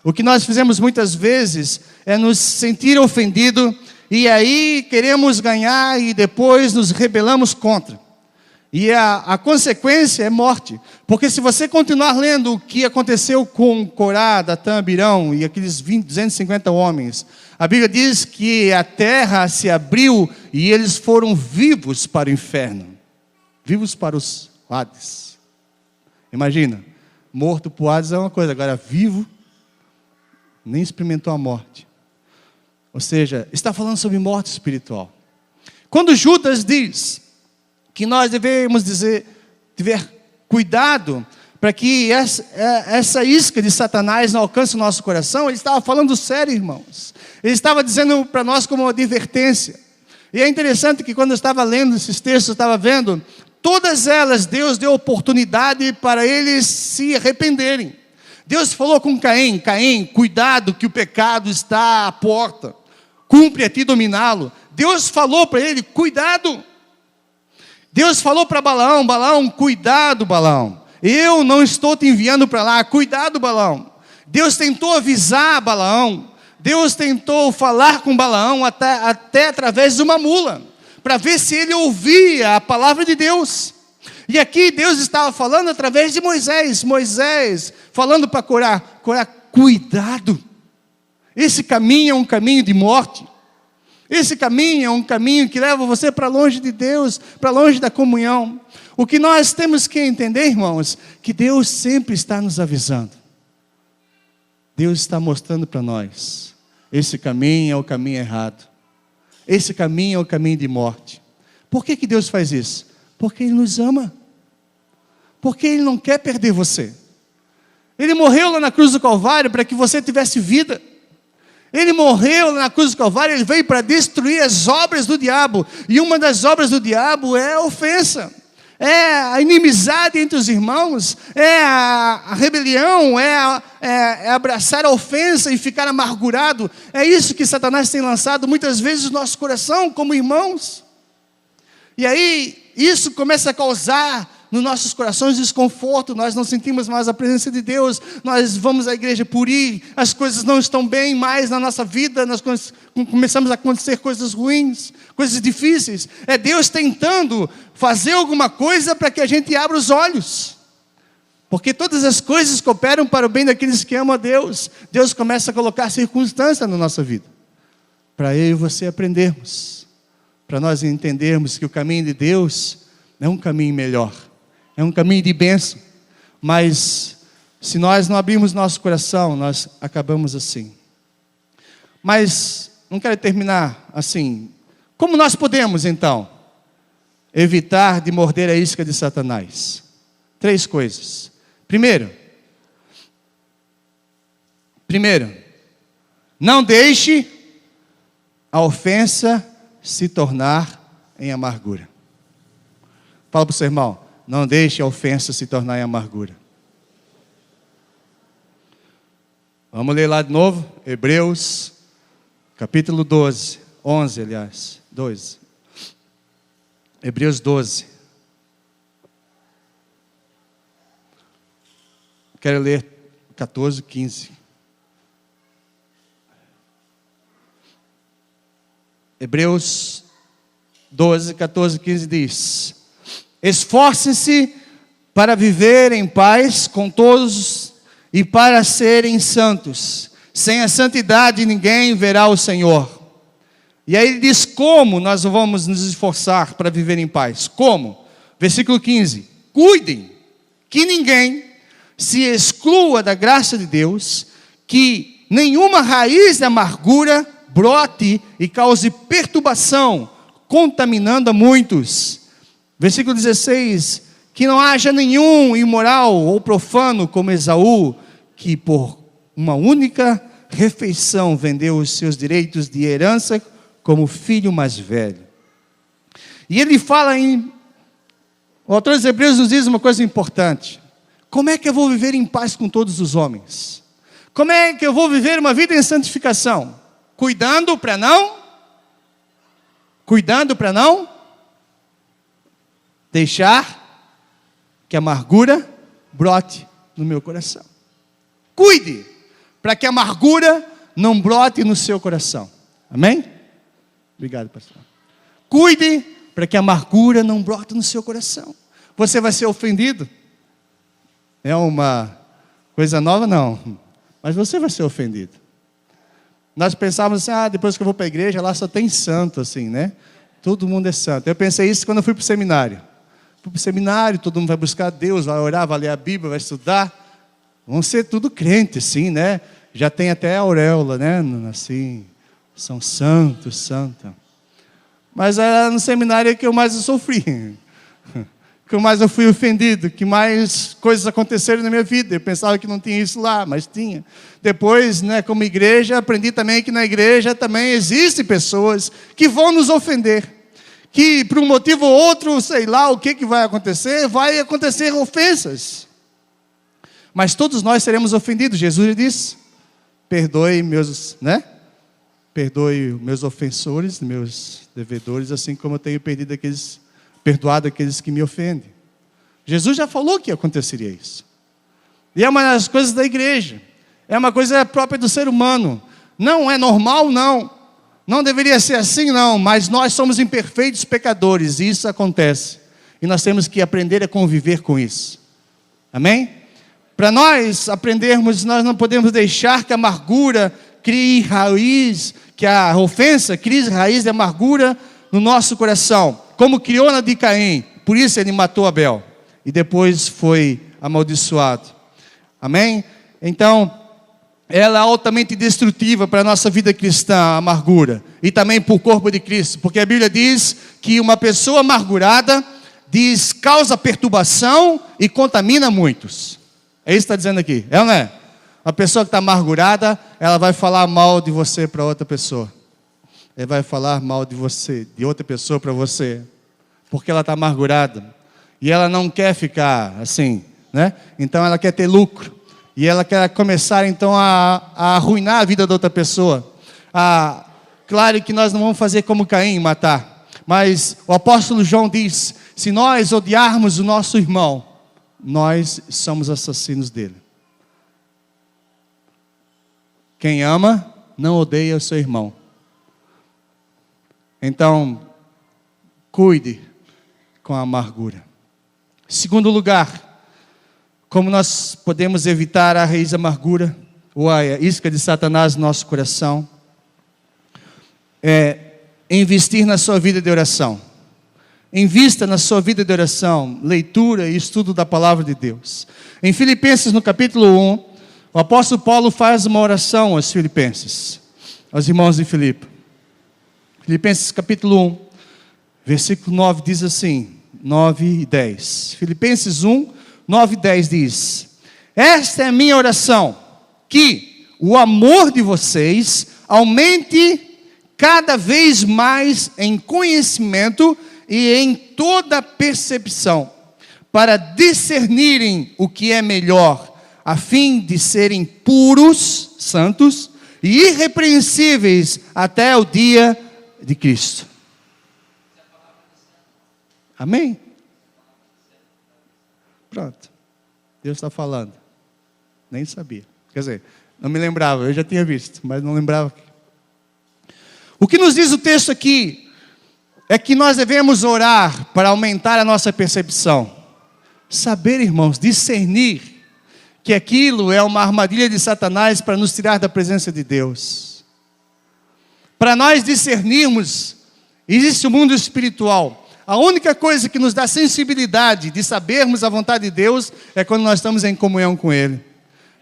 o que nós fizemos muitas vezes é nos sentir ofendido e aí queremos ganhar e depois nos rebelamos contra. E a consequência é morte. Porque se você continuar lendo o que aconteceu com Corá, Datã, Abirão e aqueles 250 homens, a Bíblia diz que a terra se abriu e eles foram vivos para o inferno. Vivos para os Hades. Imagina, morto para o Hades é uma coisa, agora vivo, nem experimentou a morte. Ou seja, está falando sobre morte espiritual. Quando Judas diz que nós devemos ter cuidado para que essa isca de Satanás não alcance o nosso coração, ele estava falando sério, irmãos. Ele estava dizendo para nós como uma advertência. E é interessante que quando eu estava lendo esses textos, eu estava vendo, todas elas Deus deu oportunidade para eles se arrependerem. Deus falou com Caim: Caim, cuidado que o pecado está à porta, cumpre a ti dominá-lo. Deus falou para ele: cuidado. Deus falou para Balaão: Balaão, cuidado, Balaão, eu não estou te enviando para lá, cuidado, Balaão. Deus tentou avisar Balaão, Deus tentou falar com Balaão até através de uma mula, para ver se ele ouvia a palavra de Deus. E aqui Deus estava falando através de Moisés, falando para Corá: Corá, cuidado, esse caminho é um caminho de morte. Esse caminho é um caminho que leva você para longe de Deus, para longe da comunhão. O que nós temos que entender, irmãos, que Deus sempre está nos avisando. Deus está mostrando para nós. esse caminho é o caminho errado. Esse caminho é o caminho de morte. Por que Deus faz isso? Porque Ele nos ama. Porque Ele não quer perder você. Ele morreu lá na cruz do Calvário para que você tivesse vida. Ele morreu lá na cruz do Calvário, Ele veio para destruir as obras do diabo. E uma das obras do diabo é a ofensa. É a inimizade entre os irmãos, é a rebelião, é abraçar a ofensa e ficar amargurado. É isso que Satanás tem lançado muitas vezes no nosso coração, como irmãos. E aí, isso começa a causar nos nossos corações desconforto, nós não sentimos mais a presença de Deus, nós vamos à igreja por ir, as coisas não estão bem mais na nossa vida, nós começamos a acontecer coisas ruins, coisas difíceis. É Deus tentando fazer alguma coisa para que a gente abra os olhos. Porque todas as coisas cooperam para o bem daqueles que amam a Deus. Deus começa a colocar circunstâncias na nossa vida, para eu e você aprendermos, para nós entendermos que o caminho de Deus é um caminho melhor. É um caminho de bênção, mas se nós não abrirmos nosso coração, nós acabamos assim. Mas não quero terminar assim. Como nós podemos então evitar de morder a isca de Satanás? 3 coisas. Primeiro, não deixe a ofensa se tornar em amargura. Fala para o seu irmão. Não deixe a ofensa se tornar em amargura. Vamos ler lá de novo. Hebreus, capítulo 12. 11, aliás. 12. Hebreus 12. Quero ler 14, 15. Hebreus 12, 14, 15 diz: esforcem-se para viver em paz com todos e para serem santos. Sem a santidade ninguém verá o Senhor. E aí ele diz como nós vamos nos esforçar para viver em paz. Como? Versículo 15. Cuidem que ninguém se exclua da graça de Deus, que nenhuma raiz de amargura brote e cause perturbação, contaminando a muitos. Versículo 16, que não haja nenhum imoral ou profano como Esaú, que por uma única refeição vendeu os seus direitos de herança como filho mais velho. E ele fala o autor dos Hebreus nos diz uma coisa importante. Como é que eu vou viver em paz com todos os homens? Como é que eu vou viver uma vida em santificação? Cuidando para não deixar que a amargura brote no meu coração. Cuide para que a amargura não brote no seu coração. Amém? Obrigado, pastor. Cuide para que a amargura não brote no seu coração. Você vai ser ofendido. É uma coisa nova? Não. Mas você vai ser ofendido. Nós pensávamos assim, depois que eu vou para a igreja, lá só tem santo, assim, né? Todo mundo é santo. Eu pensei isso quando eu fui para o seminário. Fui para o seminário, todo mundo vai buscar Deus, vai orar, vai ler a Bíblia, vai estudar. Vão ser tudo crente, assim, né? Já tem até a auréola, né? Assim, são santos, santa. Mas era no seminário que eu mais sofri. Que mais eu fui ofendido, que mais coisas aconteceram na minha vida. Eu pensava que não tinha isso lá, mas tinha. Depois, né, como igreja, aprendi também que na igreja também existem pessoas que vão nos ofender. Que por um motivo ou outro, sei lá o que vai acontecer ofensas. Mas todos nós seremos ofendidos. Jesus disse, perdoe meus ofensores, meus devedores, assim como eu tenho perdoado aqueles que me ofendem. Jesus já falou que aconteceria isso. E é uma das coisas da igreja. É uma coisa própria do ser humano. Não é normal, não. Não deveria ser assim, não. Mas nós somos imperfeitos pecadores. E isso acontece. E nós temos que aprender a conviver com isso. Amém? Para nós aprendermos, nós não podemos deixar que a amargura crie raiz, que a ofensa crie raiz de amargura no nosso coração. Como criou na de Caim. Por isso ele matou Abel. E depois foi amaldiçoado. Amém? Então, ela é altamente destrutiva para a nossa vida cristã, a amargura. E também para o corpo de Cristo. Porque a Bíblia diz que uma pessoa amargurada causa perturbação e contamina muitos. É isso que está dizendo aqui, é ou não é? Uma pessoa que está amargurada, ela vai falar mal de você para outra pessoa. Ela vai falar mal de você, de outra pessoa para você. Porque ela está amargurada. E ela não quer ficar assim, né? Então ela quer ter lucro. E ela quer começar então a arruinar a vida da outra pessoa. Claro que nós não vamos fazer como Caim, matar. Mas o apóstolo João diz, se nós odiarmos o nosso irmão, nós somos assassinos dele. Quem ama, não odeia o seu irmão. Então, cuide com a amargura. Segundo lugar, como nós podemos evitar a raiz da amargura, ou a isca de Satanás no nosso coração, é investir na sua vida de oração. Invista na sua vida de oração, leitura e estudo da palavra de Deus. Em Filipenses, no capítulo 1, o apóstolo Paulo faz uma oração aos filipenses, aos irmãos de Filipe. Filipenses capítulo 1, versículo 9 diz assim, 9 e 10. Filipenses 1, 9 e 10 diz, esta é a minha oração, que o amor de vocês aumente cada vez mais em conhecimento e em toda percepção, para discernirem o que é melhor, a fim de serem puros, santos e irrepreensíveis até o dia de Cristo. Amém? Pronto. Deus está falando. Nem sabia. Quer dizer, não me lembrava, eu já tinha visto, mas não lembrava. O que nos diz o texto aqui é que nós devemos orar para aumentar a nossa percepção. Saber, irmãos, discernir que aquilo é uma armadilha de Satanás para nos tirar da presença de Deus. Para nós discernirmos, existe o mundo espiritual. A única coisa que nos dá sensibilidade de sabermos a vontade de Deus é quando nós estamos em comunhão com Ele.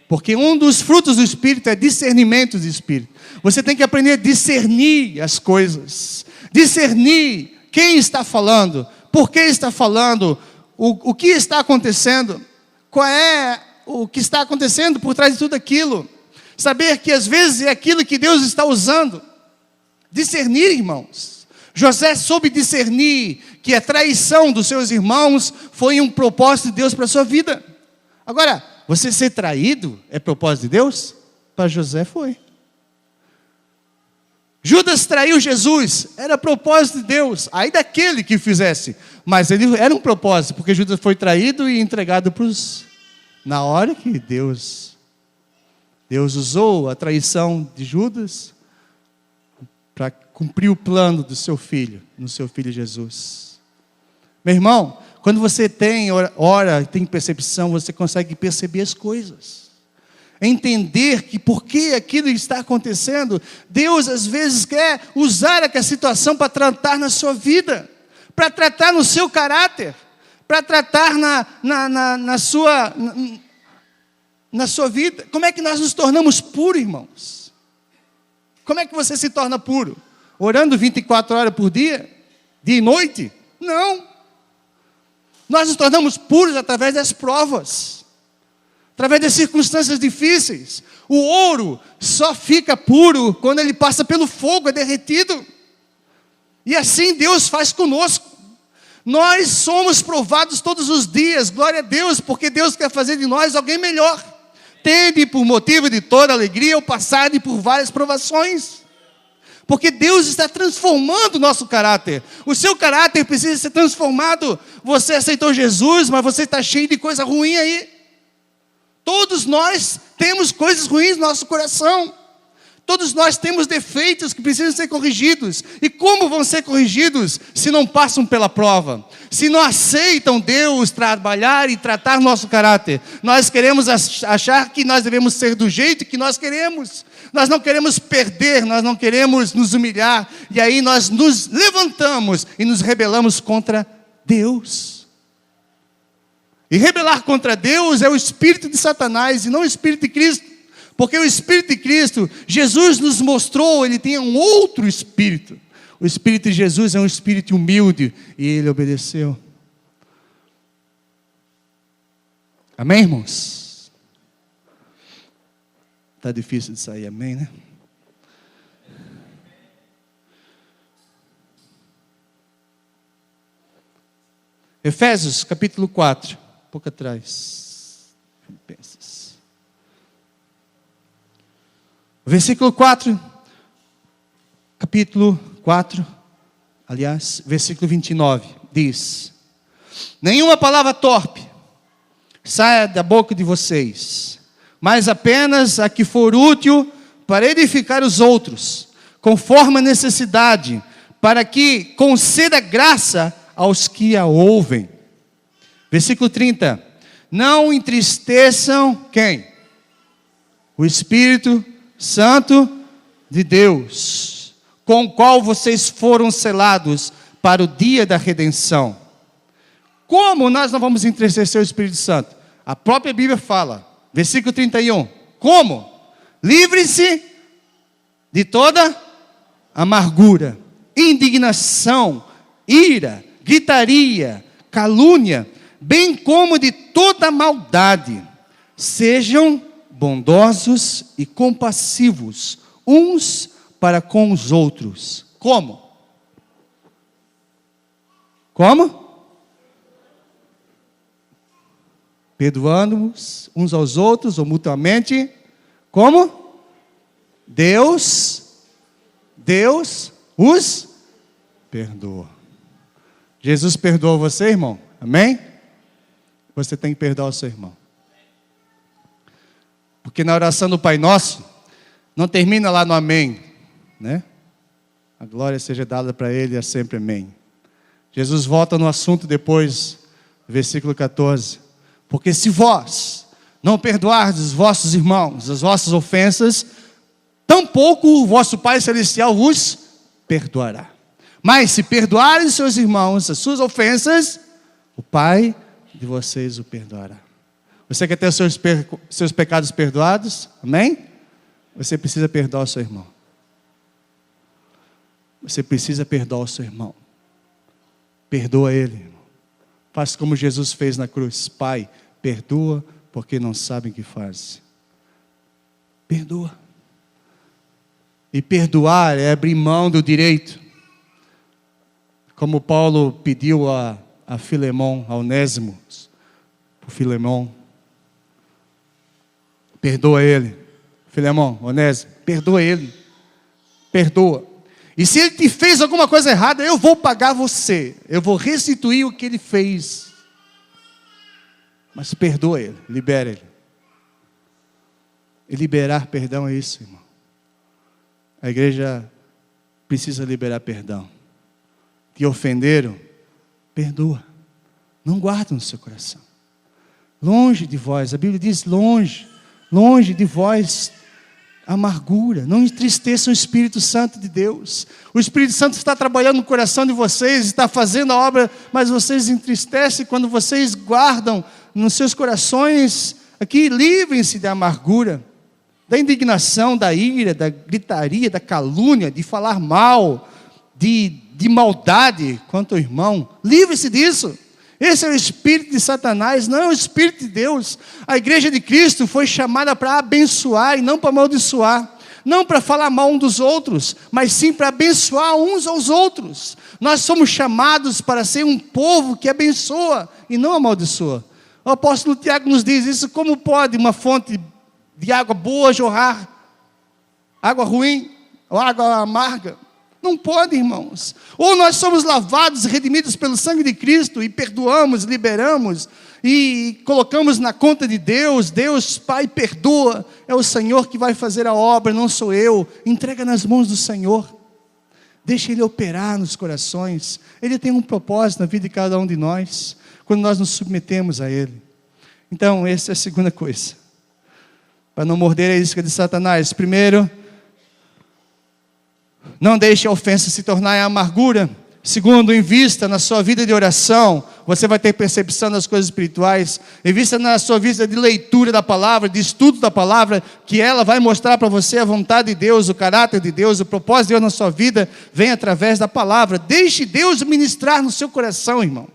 Porque um dos frutos do Espírito é discernimento do Espírito. Você tem que aprender a discernir as coisas. Discernir quem está falando, por que está falando, o que está acontecendo, qual é o que está acontecendo por trás de tudo aquilo. Saber que às vezes é aquilo que Deus está usando. Discernir, irmãos. José soube discernir que a traição dos seus irmãos foi um propósito de Deus para a sua vida. Agora, você ser traído é propósito de Deus? Para José foi. Judas traiu Jesus, era propósito de Deus, aí daquele que fizesse. Mas ele era um propósito, porque Judas foi traído e entregado para os... Na hora que Deus usou a traição de Judas para cumprir o plano do seu filho, no seu filho Jesus. Meu irmão, quando você ora, tem percepção, você consegue perceber as coisas. Entender que por que aquilo está acontecendo, Deus às vezes quer usar aquela situação para tratar na sua vida, para tratar no seu caráter, para tratar na sua vida. Como é que nós nos tornamos puros, irmãos? Como é que você se torna puro? Orando 24 horas por dia? Dia e noite? Não. Nós nos tornamos puros através das provas, através das circunstâncias difíceis. O ouro só fica puro quando ele passa pelo fogo, é derretido. E assim Deus faz conosco. Nós somos provados todos os dias, glória a Deus, porque Deus quer fazer de nós alguém melhor. Tende por motivo de toda alegria o passarem por várias provações. Porque Deus está transformando o nosso caráter. O seu caráter precisa ser transformado. Você aceitou Jesus, mas você está cheio de coisa ruim aí. Todos nós temos coisas ruins no nosso coração. Todos nós temos defeitos que precisam ser corrigidos. E como vão ser corrigidos se não passam pela prova? Se não aceitam Deus trabalhar e tratar nosso caráter? Nós queremos achar que nós devemos ser do jeito que nós queremos. Nós não queremos perder, nós não queremos nos humilhar. E aí nós nos levantamos e nos rebelamos contra Deus. E rebelar contra Deus é o espírito de Satanás e não o espírito de Cristo. Porque o Espírito de Cristo, Jesus nos mostrou, ele tem um outro Espírito. O Espírito de Jesus é um Espírito humilde e ele obedeceu. Amém, irmãos? Está difícil de sair, amém, né? Efésios, capítulo 4, um pouco atrás. Filipenses. Versículo 4, capítulo 4, aliás, versículo 29, diz: nenhuma palavra torpe saia da boca de vocês, mas apenas a que for útil para edificar os outros, conforme a necessidade, para que conceda graça aos que a ouvem. Versículo 30. Não entristeçam quem? O Espírito Santo de Deus, com o qual vocês foram selados para o dia da redenção. Como nós não vamos entristecer o Espírito Santo? A própria Bíblia fala, versículo 31. Como? Livrem-se de toda amargura, indignação, ira, gritaria, calúnia, bem como de toda maldade. Sejam bondosos e compassivos uns para com os outros. Como? Como? Perdoando-nos uns aos outros ou mutuamente. Como? Deus os perdoa. Jesus perdoou você, irmão? Amém? Você tem que perdoar o seu irmão. Porque na oração do Pai Nosso, não termina lá no amém, né? A glória seja dada para Ele, é sempre amém. Jesus volta no assunto depois, versículo 14. Porque se vós não perdoardes os vossos irmãos, as vossas ofensas, tampouco o vosso Pai Celestial vos perdoará. Mas se perdoarem os seus irmãos as suas ofensas, o Pai de vocês o perdoará. Você quer ter os seus pecados perdoados? Amém? Você precisa perdoar o seu irmão. Você precisa perdoar o seu irmão. Perdoa ele, irmão. Faça como Jesus fez na cruz. Pai, perdoa porque não sabem o que fazem. Perdoa. E perdoar é abrir mão do direito. Como Paulo pediu a Filemão, a Onésimo, por Filemão. Perdoa ele. Filemão, Onésimo, perdoa ele. Perdoa. E se ele te fez alguma coisa errada, eu vou pagar você. Eu vou restituir o que ele fez. Mas perdoa ele, libera ele. E liberar perdão é isso, irmão. A igreja precisa liberar perdão. Te ofenderam? Perdoa. Não guarda no seu coração. Longe de vós, a Bíblia diz longe de vós amargura. Não entristeçam o Espírito Santo de Deus. O Espírito Santo está trabalhando no coração de vocês, está fazendo a obra, mas vocês entristecem quando vocês guardam nos seus corações. Aqui, livrem-se da amargura, da indignação, da ira, da gritaria, da calúnia, de falar mal, de maldade quanto ao irmão. Livre-se disso. Esse é o espírito de Satanás, não é o espírito de Deus. A igreja de Cristo foi chamada para abençoar e não para amaldiçoar. Não para falar mal um dos outros, mas sim para abençoar uns aos outros. Nós somos chamados para ser um povo que abençoa e não amaldiçoa. O apóstolo Tiago nos diz isso: como pode uma fonte de água boa jorrar água ruim ou água amarga? Não pode, irmãos. Ou nós somos lavados e redimidos pelo sangue de Cristo e perdoamos, liberamos e colocamos na conta de Deus. Deus Pai perdoa, é o Senhor que vai fazer a obra, não sou eu. Entrega nas mãos do Senhor. Deixa Ele operar nos corações. Ele tem um propósito na vida de cada um de nós, quando nós nos submetemos a Ele. Então, essa é a segunda coisa. Para não morder a isca de Satanás. Primeiro, não deixe a ofensa se tornar em amargura. Segundo, invista na sua vida de oração. você vai ter percepção das coisas espirituais, invista na sua vida de leitura da palavra, de estudo da palavra, que ela vai mostrar para você a vontade de Deus, o caráter de Deus, o propósito de Deus na sua vida, vem através da palavra. Deixe Deus ministrar no seu coração, irmão.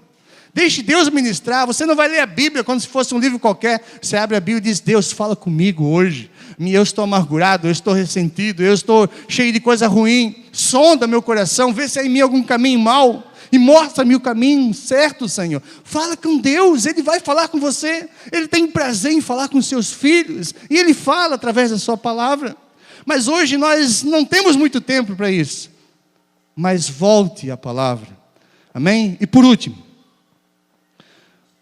Deixe Deus ministrar. Você não vai ler a Bíblia como se fosse um livro qualquer. Você abre a Bíblia e diz: Deus, fala comigo hoje. Eu estou amargurado, eu estou ressentido, eu estou cheio de coisa ruim. Sonda meu coração, vê se há em mim algum caminho mau e mostra-me o caminho certo, Senhor. Fala com Deus, Ele vai falar com você. Ele tem prazer em falar com seus filhos e Ele fala através da sua palavra. Mas hoje nós não temos muito tempo para isso. Mas volte à palavra. Amém? E por último,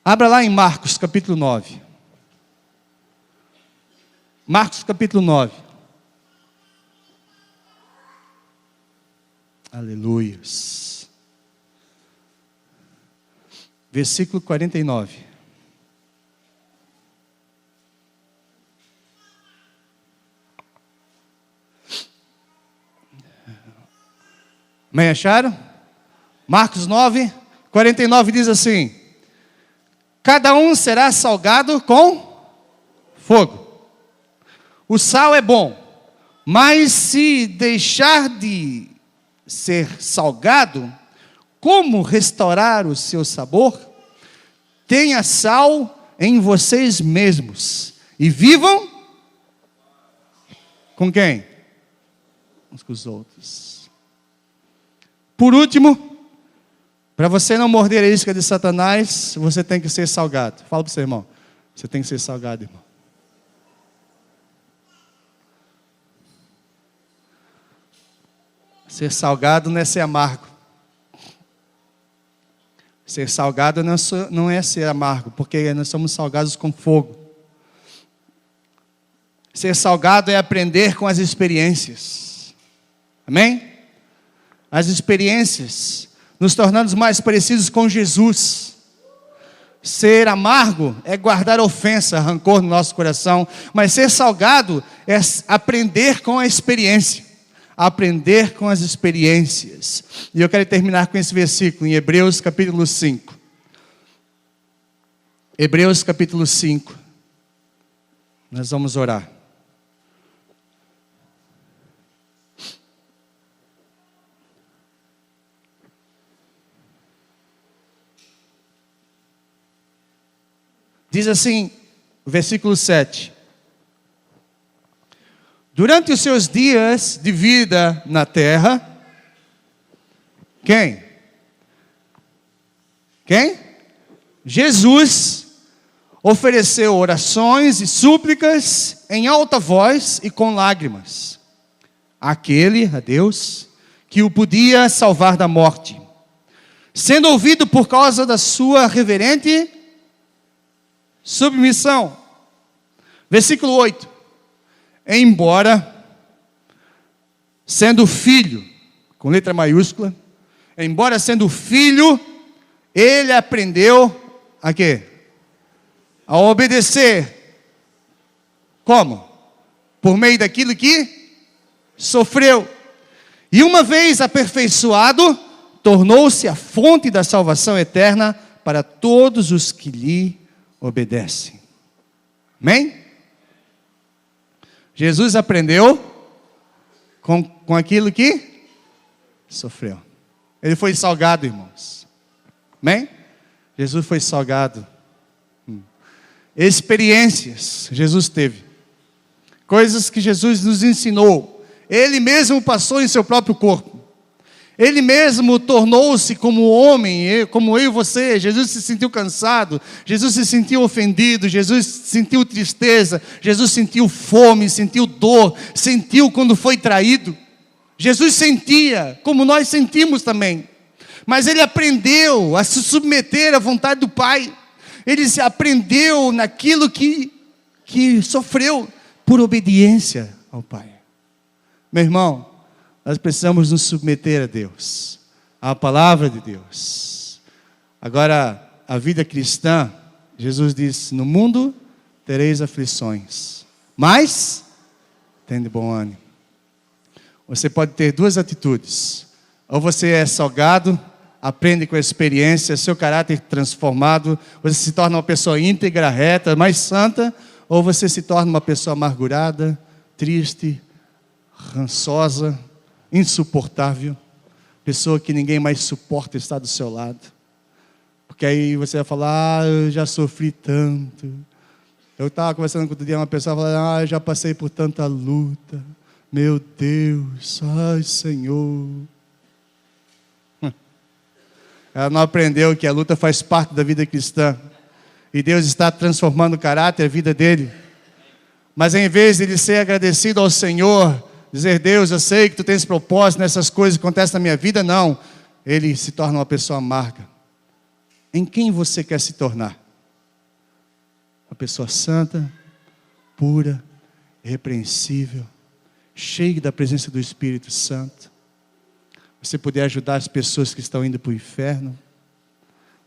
abra lá em Marcos capítulo 9. Marcos capítulo 9. Aleluias. Versículo 49. Me acharam? Marcos 9, 49 diz assim: cada um será salgado com fogo. O sal é bom, mas se deixar de ser salgado, como restaurar o seu sabor? Tenha sal em vocês mesmos e vivam com quem? Uns com os outros. Por último, para você não morder a isca de Satanás, você tem que ser salgado. Fala para o seu irmão, você tem que ser salgado, irmão. Ser salgado não é ser amargo. Ser salgado não é ser amargo, porque nós somos salgados com fogo. Ser salgado é aprender com as experiências. Amém? As experiências nos tornando mais parecidos com Jesus. Ser amargo é guardar ofensa, rancor no nosso coração. Mas ser salgado é aprender com a experiência. Aprender com as experiências. E eu quero terminar com esse versículo em Hebreus capítulo 5. Hebreus capítulo 5. Nós vamos orar. Diz assim, versículo 7. Durante os seus dias de vida na terra, quem? Jesus ofereceu orações e súplicas em alta voz e com lágrimas àquele, a Deus, que o podia salvar da morte, sendo ouvido por causa da sua reverente submissão. Versículo 8. Embora, sendo filho, com letra maiúscula, embora sendo filho, ele aprendeu a quê? A obedecer. Como? Por meio daquilo que sofreu. E uma vez aperfeiçoado, tornou-se a fonte da salvação eterna para todos os que lhe obedecem. Amém? Jesus aprendeu com aquilo que sofreu. Ele foi salgado, irmãos. Amém? Jesus foi salgado. Experiências Jesus teve. Coisas que Jesus nos ensinou. Ele mesmo passou em seu próprio corpo. Ele mesmo tornou-se como homem, como eu e você. Jesus se sentiu cansado, Jesus se sentiu ofendido, Jesus sentiu tristeza, Jesus sentiu fome, sentiu dor, sentiu quando foi traído. Jesus sentia, como nós sentimos também. Mas ele aprendeu a se submeter à vontade do Pai. Ele se aprendeu naquilo que sofreu por obediência ao Pai. Meu irmão, nós precisamos nos submeter a Deus, à palavra de Deus. Agora, a vida cristã, Jesus disse: no mundo tereis aflições, mas tende bom ânimo. Você pode ter duas atitudes: ou você é salgado, aprende com a experiência, seu caráter transformado, você se torna uma pessoa íntegra, reta, mais santa, ou você se torna uma pessoa amargurada, triste, rançosa, insuportável, pessoa que ninguém mais suporta estar do seu lado. Porque aí você vai falar, eu já sofri tanto. Eu estava conversando com outro dia, uma pessoa falando, eu já passei por tanta luta. Meu Deus, ai Senhor. Ela não aprendeu que a luta faz parte da vida cristã. E Deus está transformando o caráter, a vida dele. Mas em vez de ele ser agradecido ao Senhor, dizer, Deus, eu sei que tu tens propósito nessas coisas que acontecem na minha vida, não. Ele se torna uma pessoa amarga. Em quem você quer se tornar? Uma pessoa santa, pura, irrepreensível, cheia da presença do Espírito Santo. Você poder ajudar as pessoas que estão indo para o inferno.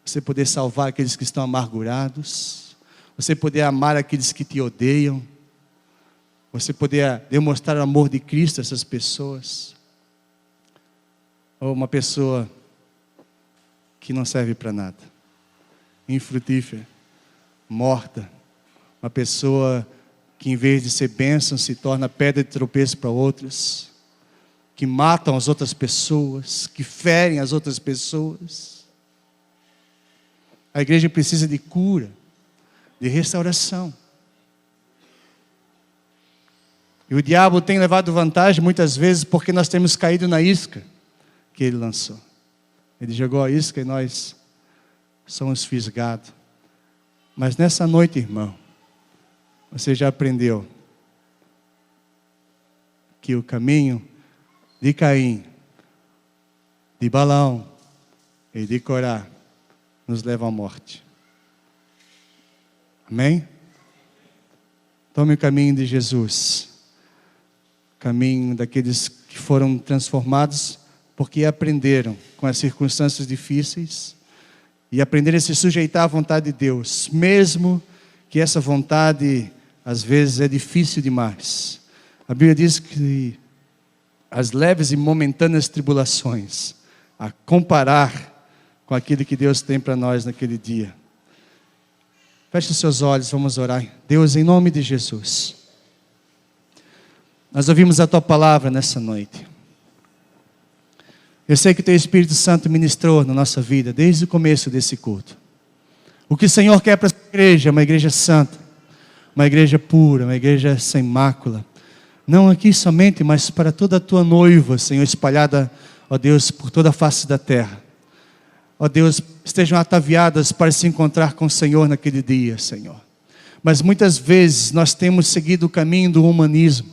Você poder salvar aqueles que estão amargurados. Você poder amar aqueles que te odeiam. Você poder demonstrar o amor de Cristo a essas pessoas. Ou uma pessoa que não serve para nada. Infrutífera. Morta. Uma pessoa que em vez de ser bênção se torna pedra de tropeço para outros. Que matam as outras pessoas. Que ferem as outras pessoas. A igreja precisa de cura. De restauração. E o diabo tem levado vantagem muitas vezes porque nós temos caído na isca que ele lançou. Ele jogou a isca e nós somos fisgados. Mas nessa noite, irmão, você já aprendeu que o caminho de Caim, de Balaão e de Corá nos leva à morte. Amém? Tome o caminho de Jesus. Caminho daqueles que foram transformados porque aprenderam com as circunstâncias difíceis e aprenderam a se sujeitar à vontade de Deus, mesmo que essa vontade às vezes é difícil demais. A Bíblia diz que as leves e momentâneas tribulações, a comparar com aquilo que Deus tem para nós naquele dia. Feche os seus olhos, vamos orar. Deus, em nome de Jesus, nós ouvimos a Tua palavra nessa noite. Eu sei que o Teu Espírito Santo ministrou na nossa vida, desde o começo desse culto. O que o Senhor quer para essa igreja, uma igreja santa, uma igreja pura, uma igreja sem mácula. Não aqui somente, mas para toda a Tua noiva, Senhor, espalhada, ó Deus, por toda a face da terra. Ó Deus, estejam ataviadas para se encontrar com o Senhor naquele dia, Senhor. Mas muitas vezes nós temos seguido o caminho do humanismo.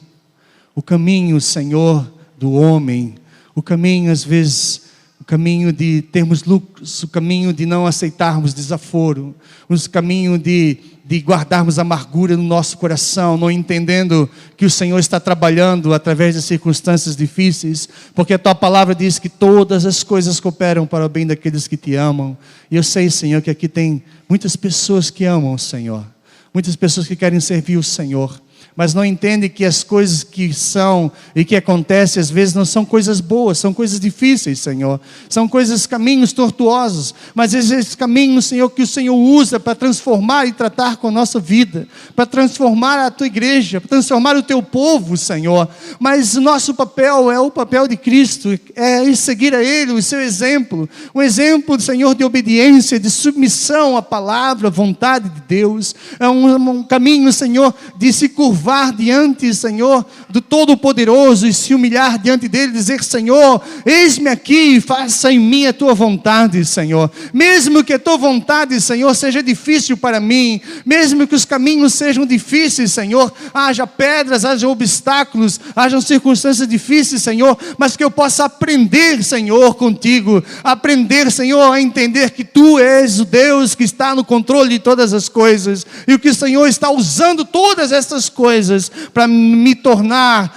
O caminho, Senhor, do homem. O caminho, às vezes, o caminho de termos lucros. O caminho de não aceitarmos desaforo. O caminho de guardarmos amargura no nosso coração, não entendendo que o Senhor está trabalhando através de circunstâncias difíceis, porque a Tua palavra diz que todas as coisas cooperam para o bem daqueles que Te amam. E eu sei, Senhor, que aqui tem muitas pessoas que amam o Senhor, muitas pessoas que querem servir o Senhor, mas não entendem que as coisas que são e que acontecem às vezes não são coisas boas, são coisas difíceis, Senhor. São coisas, caminhos tortuosos, mas esses caminhos, Senhor, que o Senhor usa para transformar e tratar com a nossa vida, para transformar a Tua igreja, para transformar o Teu povo, Senhor. Mas o nosso papel é o papel de Cristo, é seguir a Ele, o Seu exemplo, um exemplo, Senhor, de obediência, de submissão à palavra, à vontade de Deus. É um caminho, Senhor, de se curvar diante, Senhor, do Todo-Poderoso e se humilhar diante dEle, dizer, Senhor, eis-me aqui, faça em mim a Tua vontade, Senhor. Mesmo que a Tua vontade, Senhor, seja difícil para mim, mesmo que os caminhos sejam difíceis, Senhor, haja pedras, haja obstáculos, hajam circunstâncias difíceis, Senhor, mas que eu possa aprender, Senhor, contigo, aprender, Senhor, a entender que Tu és o Deus que está no controle de todas as coisas, e o que o Senhor está usando todas essas coisas para me tornar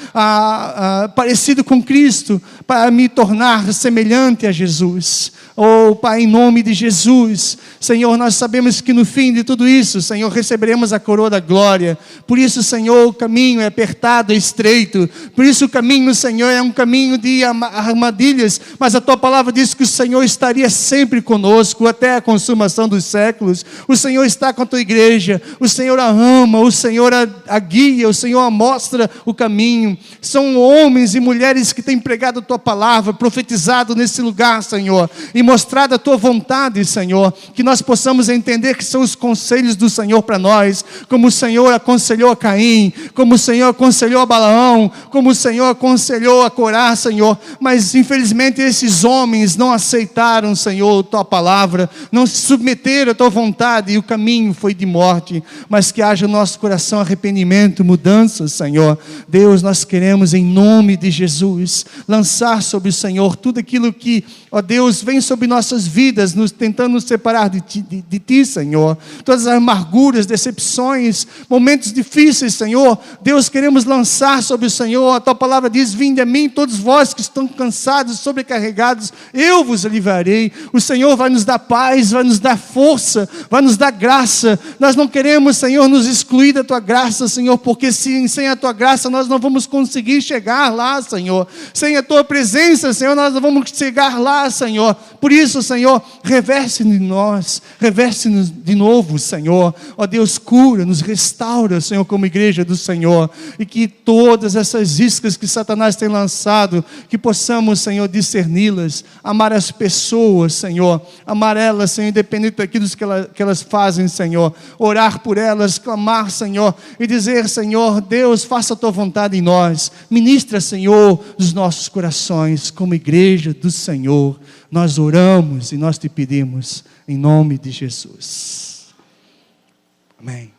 parecido com Cristo, para me tornar semelhante a Jesus. Oh, Pai, em nome de Jesus, Senhor, nós sabemos que no fim de tudo isso, Senhor, receberemos a coroa da glória. Por isso, Senhor, o caminho é apertado, é estreito. Por isso o caminho, Senhor, é um caminho de armadilhas, mas a Tua palavra diz que o Senhor estaria sempre conosco, até a consumação dos séculos. O Senhor está com a Tua igreja, o Senhor a ama, o Senhor a guia, o Senhor a mostra o caminho. São homens e mulheres que têm pregado a Tua palavra, profetizado nesse lugar, Senhor, e mostrado a Tua vontade, Senhor, que nós possamos entender que são os conselhos do Senhor para nós, como o Senhor aconselhou a Caim, como o Senhor aconselhou a Balaão, como o Senhor aconselhou a Corá, Senhor, mas infelizmente esses homens não aceitaram, Senhor, a Tua palavra, não se submeteram à Tua vontade, e o caminho foi de morte. Mas que haja no nosso coração arrependimento, mudança, Senhor. Deus, nós queremos em nome de Jesus, lançar sobre o Senhor tudo aquilo que, ó Deus, vem sobre nossas vidas, tentando nos separar de Ti, Senhor. Todas as amarguras, decepções, momentos difíceis, Senhor. Deus, queremos lançar sobre o Senhor. A Tua palavra diz: vinde a mim todos vós que estão cansados, sobrecarregados, eu vos livrarei. O Senhor vai nos dar paz, vai nos dar força, vai nos dar graça. Nós não queremos, Senhor, nos excluir da Tua graça, Senhor, porque sem a Tua graça nós não vamos conseguir chegar lá, Senhor. Sem a Tua presença, Senhor, nós não vamos chegar lá, Senhor. Por isso, Senhor, reverte em nós, reverte-nos de novo, Senhor. Ó Deus, cura, nos restaura, Senhor, como igreja do Senhor. E que todas essas iscas que Satanás tem lançado, que possamos, Senhor, discerni-las, amar as pessoas, Senhor, amar elas, Senhor, independente daquilo que elas fazem, Senhor. Orar por elas, clamar, Senhor, e dizer: Senhor, Deus, faça a Tua vontade em nós. Ministra, Senhor, os nossos corações, como igreja do Senhor. Nós oramos e nós Te pedimos, em nome de Jesus. Amém.